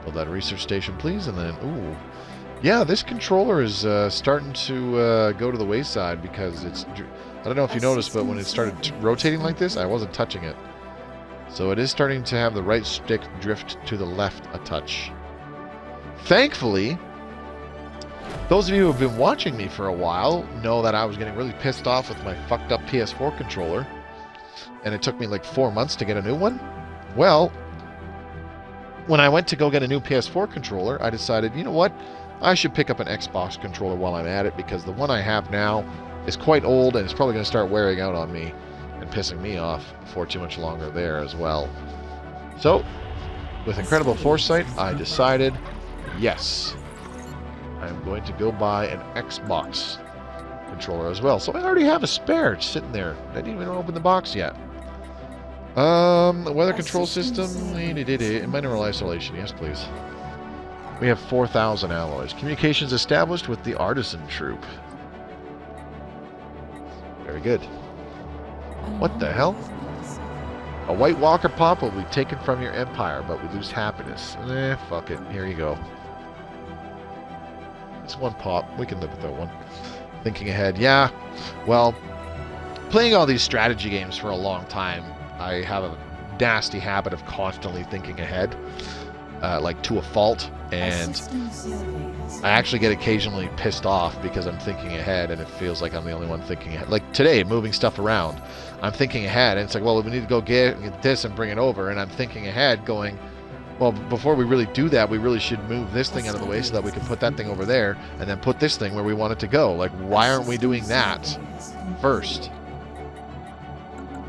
Build that research station, please, and then... Ooh. Yeah, this controller is starting to go to the wayside because it's... I don't know if you noticed, but when it started rotating like this, I wasn't touching it. So it is starting to have the right stick drift to the left a touch. Thankfully, those of you who have been watching me for a while know that I was getting really pissed off with my fucked up PS4 controller. And it took me like 4 months to get a new one. Well, when I went to go get a new PS4 controller, I decided, you know what? I should pick up an Xbox controller while I'm at it because the one I have now is quite old and it's probably going to start wearing out on me and pissing me off before too much longer there as well. So, with incredible foresight, I decided, yes, I'm going to go buy an Xbox controller as well. So I already have a spare sitting there. I didn't even open the box yet. Weather control system, mineral isolation, yes please. We have 4,000 alloys. Communications established with the artisan troop. Very good. What the hell? A White Walker pop will be taken from your empire, but we lose happiness. Fuck it. Here you go. It's one pop. We can live with that one. Thinking ahead. Yeah. Well, playing all these strategy games for a long time, I have a nasty habit of constantly thinking ahead, like to a fault, and I actually get occasionally pissed off because I'm thinking ahead and it feels like I'm the only one thinking ahead. Like today, moving stuff around, I'm thinking ahead and it's like, well, we need to go get this and bring it over, and I'm thinking ahead going, well, before we really do that, we really should move this thing out of the way so that we can put that thing over there and then put this thing where we want it to go. Like, why aren't we doing that first?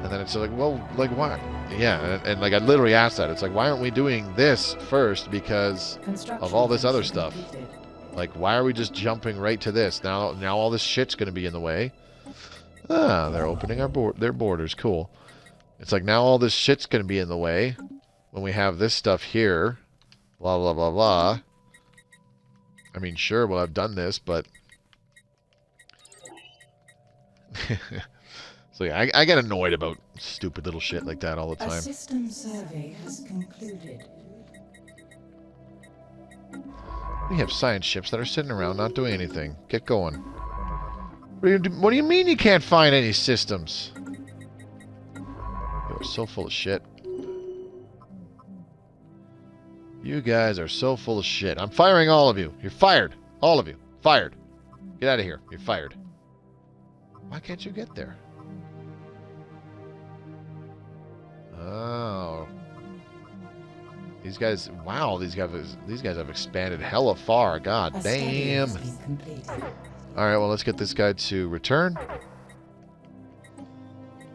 And then it's like, well, like, why? Yeah, and like I literally asked that. It's like, why aren't we doing this first because of all this other stuff? Like, why are we just jumping right to this? Now all this shit's going to be in the way. Ah, they're opening their borders. Cool. It's like now all this shit's going to be in the way when we have this stuff here. Blah, blah, blah, blah. I mean, sure, well, I've done this, but... So yeah, I get annoyed about stupid little shit like that all the time. A system survey has concluded. We have science ships that are sitting around not doing anything. Get going. What do you mean you can't find any systems? You're so full of shit. You guys are so full of shit. I'm firing all of you. You're fired. All of you. Fired. Get out of here. You're fired. Why can't you get there? Oh. These guys, wow, these guys have expanded hella far. God damn. Alright, well, let's get this guy to return.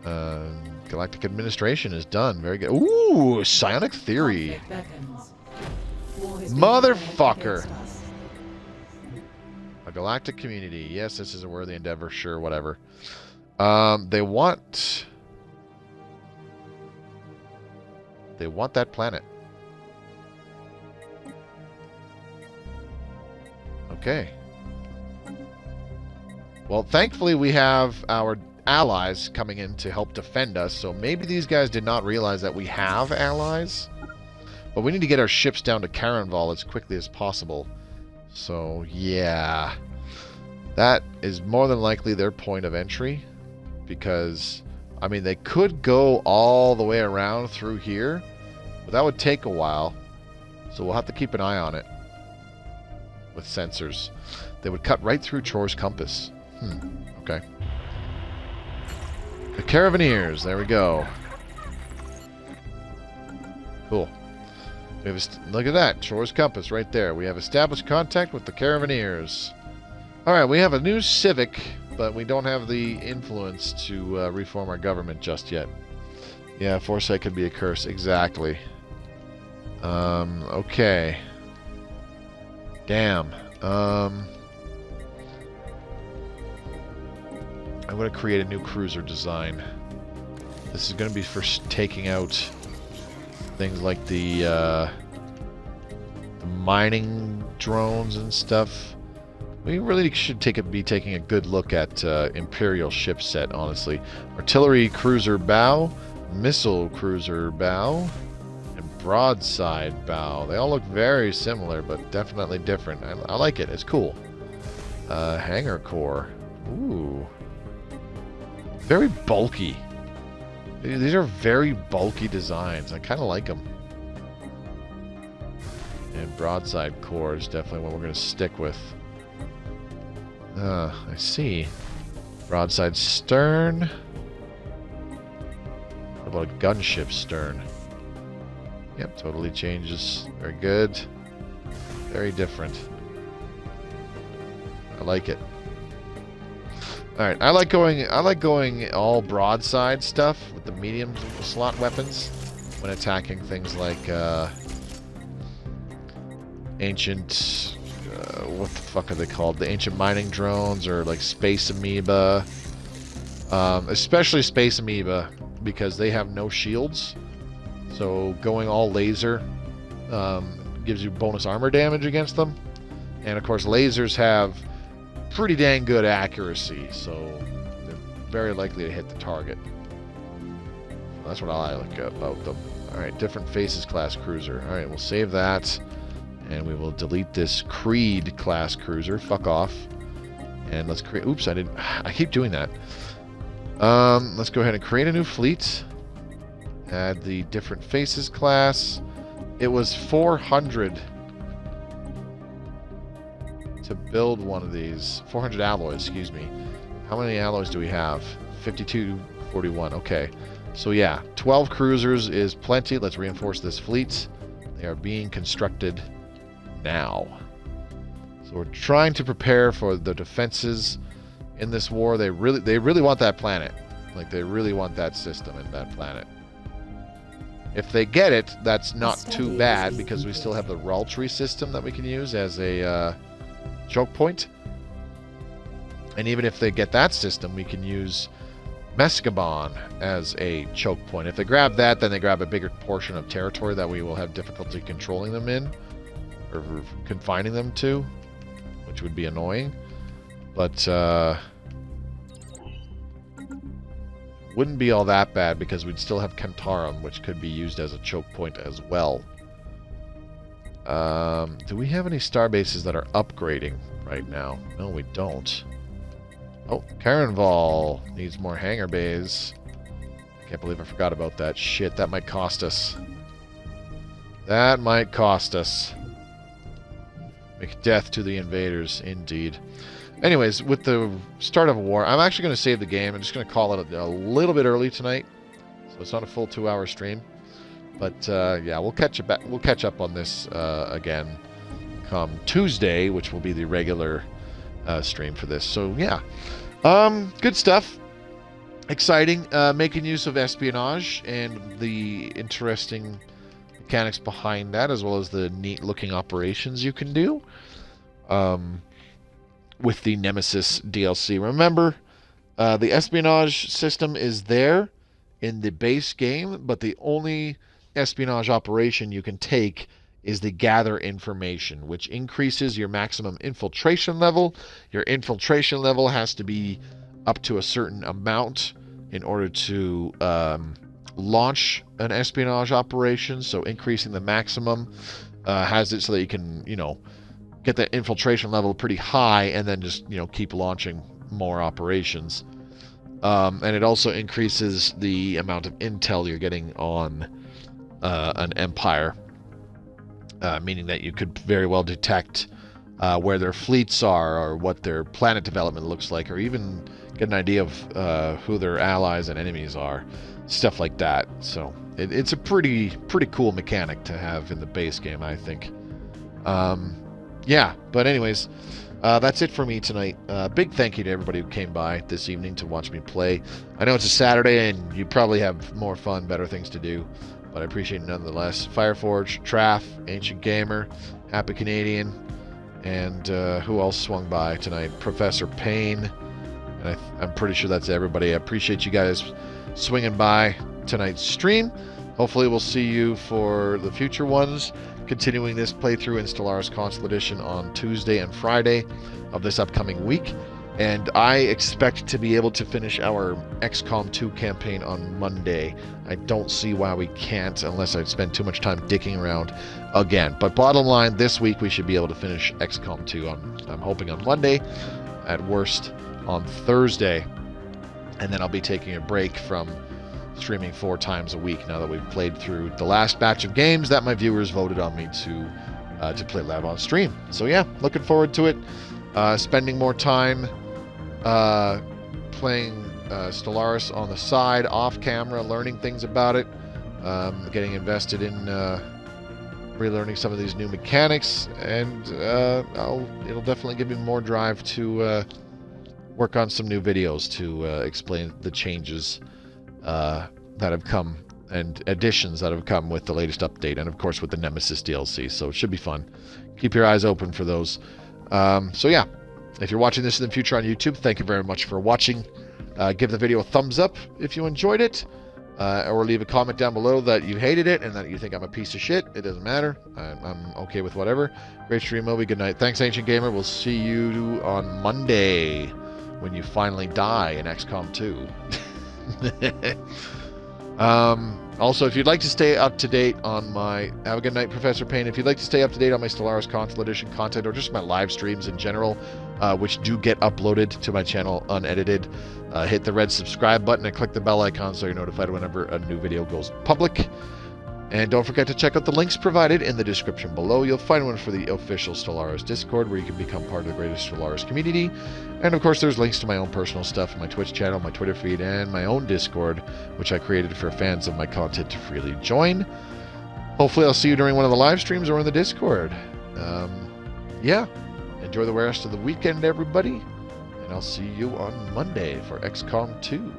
Galactic Administration is done. Very good. Ooh, Psionic Theory. Motherfucker. A galactic community. Yes, this is a worthy endeavor. Sure, whatever. They want that planet. Okay. Well, thankfully we have our allies coming in to help defend us, so maybe these guys did not realize that we have allies. But we need to get our ships down to Karanval as quickly as possible. So, yeah. That is more than likely their point of entry. Because, I mean, they could go all the way around through here. But that would take a while. So we'll have to keep an eye on it. With sensors. They would cut right through Chor's compass. Okay. The Caravaneers. There we go. Cool. We have look at that. Chor's compass right there. We have established contact with the Caravaneers. Alright, we have a new civic, but we don't have the influence to reform our government just yet. Yeah, foresight could be a curse. Exactly. Okay. Damn. I'm going to create a new cruiser design. This is going to be for taking out things like the mining drones and stuff. We really should be taking a good look at Imperial ship set, honestly. Artillery cruiser bow, missile cruiser bow, and broadside bow. They all look very similar, but definitely different. I like it. It's cool. Hangar core. Ooh. Very bulky. These are very bulky designs. I kind of like them. And broadside core is definitely what we're going to stick with. I see. Broadside stern. What about a gunship stern? Yep, totally changes. Very good. Very different. I like it. Alright, I like going all broadside stuff with the medium slot weapons when attacking things like ancient what the fuck are they called? The ancient mining drones or like space amoeba. Especially space amoeba because they have no shields. So going all laser gives you bonus armor damage against them. And of course lasers have pretty dang good accuracy, so they're very likely to hit the target. That's what I like about them. Alright, different faces class cruiser. Alright, we'll save that. And we will delete this Creed class cruiser. Fuck off. And let's create... Oops, I keep doing that. Let's go ahead and create a new fleet. Add the different faces class. It was 400 to build one of these. 400 alloys, excuse me. How many alloys do we have? 5241. Okay. So yeah, 12 cruisers is plenty. Let's reinforce this fleet. They are being constructed now. So we're trying to prepare for the defenses in this war. They really want that planet. Like they really want that system and that planet. If they get it, that's not study too is bad, easy because we to still have the do. Raltree system that we can use as a choke point. And even if they get that system, we can use Mescabon as a choke point. If they grab that, then they grab a bigger portion of territory that we will have difficulty controlling them in, or confining them to, which would be annoying. But wouldn't be all that bad, because we'd still have Kantarum, which could be used as a choke point as well. Do we have any star bases that are upgrading right now? No, we don't. Oh, Karenval needs more hangar bays. Can't believe I forgot about that. Shit, that might cost us. That might cost us. Make death to the invaders, indeed. Anyways, with the start of a war, I'm actually going to save the game. I'm just going to call it a little bit early tonight, so it's not a full 2-hour stream. But yeah, we'll catch up on this again come Tuesday, which will be the regular stream for this. So yeah, good stuff. Exciting. Making use of espionage and the interesting mechanics behind that, as well as the neat-looking operations you can do. With the Nemesis DLC. Remember, the espionage system is there in the base game, but the only espionage operation you can take is the gather information, which increases your maximum infiltration level. Your infiltration level has to be up to a certain amount in order to launch an espionage operation. So increasing the maximum has it so that you can, get that infiltration level pretty high, and then just keep launching more operations. And it also increases the amount of intel you're getting on an empire, meaning that you could very well detect where their fleets are, or what their planet development looks like, or even get an idea of who their allies and enemies are, stuff like that. So it's a pretty cool mechanic to have in the base game, I think. Yeah, but anyways, that's it for me tonight. Big thank you to everybody who came by this evening to watch me play. I know it's a Saturday and you probably have more fun, better things to do, but I appreciate it nonetheless. Fireforge, Traff, Ancient Gamer, Happy Canadian, and who else swung by tonight? Professor Payne. And I'm pretty sure that's everybody. I appreciate you guys swinging by tonight's stream. Hopefully we'll see you for the future ones, continuing this playthrough in Stellaris Console Edition on Tuesday and Friday of this upcoming week. And I expect to be able to finish our XCOM 2 campaign on Monday. I don't see why we can't, unless I spend too much time dicking around again. But bottom line, this week we should be able to finish XCOM 2 I'm hoping on Monday, at worst on Thursday. And then I'll be taking a break from streaming 4 times a week now that we've played through the last batch of games that my viewers voted on me to play live on stream. So yeah, looking forward to it. Spending more time playing Stellaris on the side, off camera, learning things about it, getting invested in relearning some of these new mechanics, and it'll definitely give me more drive to work on some new videos to explain the changes that have come and additions that have come with the latest update, and of course with the Nemesis DLC. So it should be fun. Keep your eyes open for those. So yeah, if you're watching this in the future on YouTube, thank you very much for watching. Give the video a thumbs up if you enjoyed it, or leave a comment down below that you hated it and that you think I'm a piece of shit. It doesn't matter. I'm okay with whatever. Great stream, Moby. Good night. Thanks, Ancient Gamer. We'll see you on Monday when you finally die in XCOM 2. Also, if you'd like to stay up to date on my... Have a good night, Professor Payne. If you'd like to stay up to date on my Stellaris Console Edition content, or just my live streams in general, which do get uploaded to my channel unedited, hit the red subscribe button and click the bell icon so you're notified whenever a new video goes public. And don't forget to check out the links provided in the description below. You'll find one for the official Stellaris Discord, where you can become part of the greatest Stellaris community. And of course, there's links to my own personal stuff, my Twitch channel, my Twitter feed, and my own Discord, which I created for fans of my content to freely join. Hopefully I'll see you during one of the live streams or in the Discord. Yeah, enjoy the rest of the weekend, everybody. And I'll see you on Monday for XCOM 2.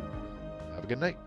Have a good night.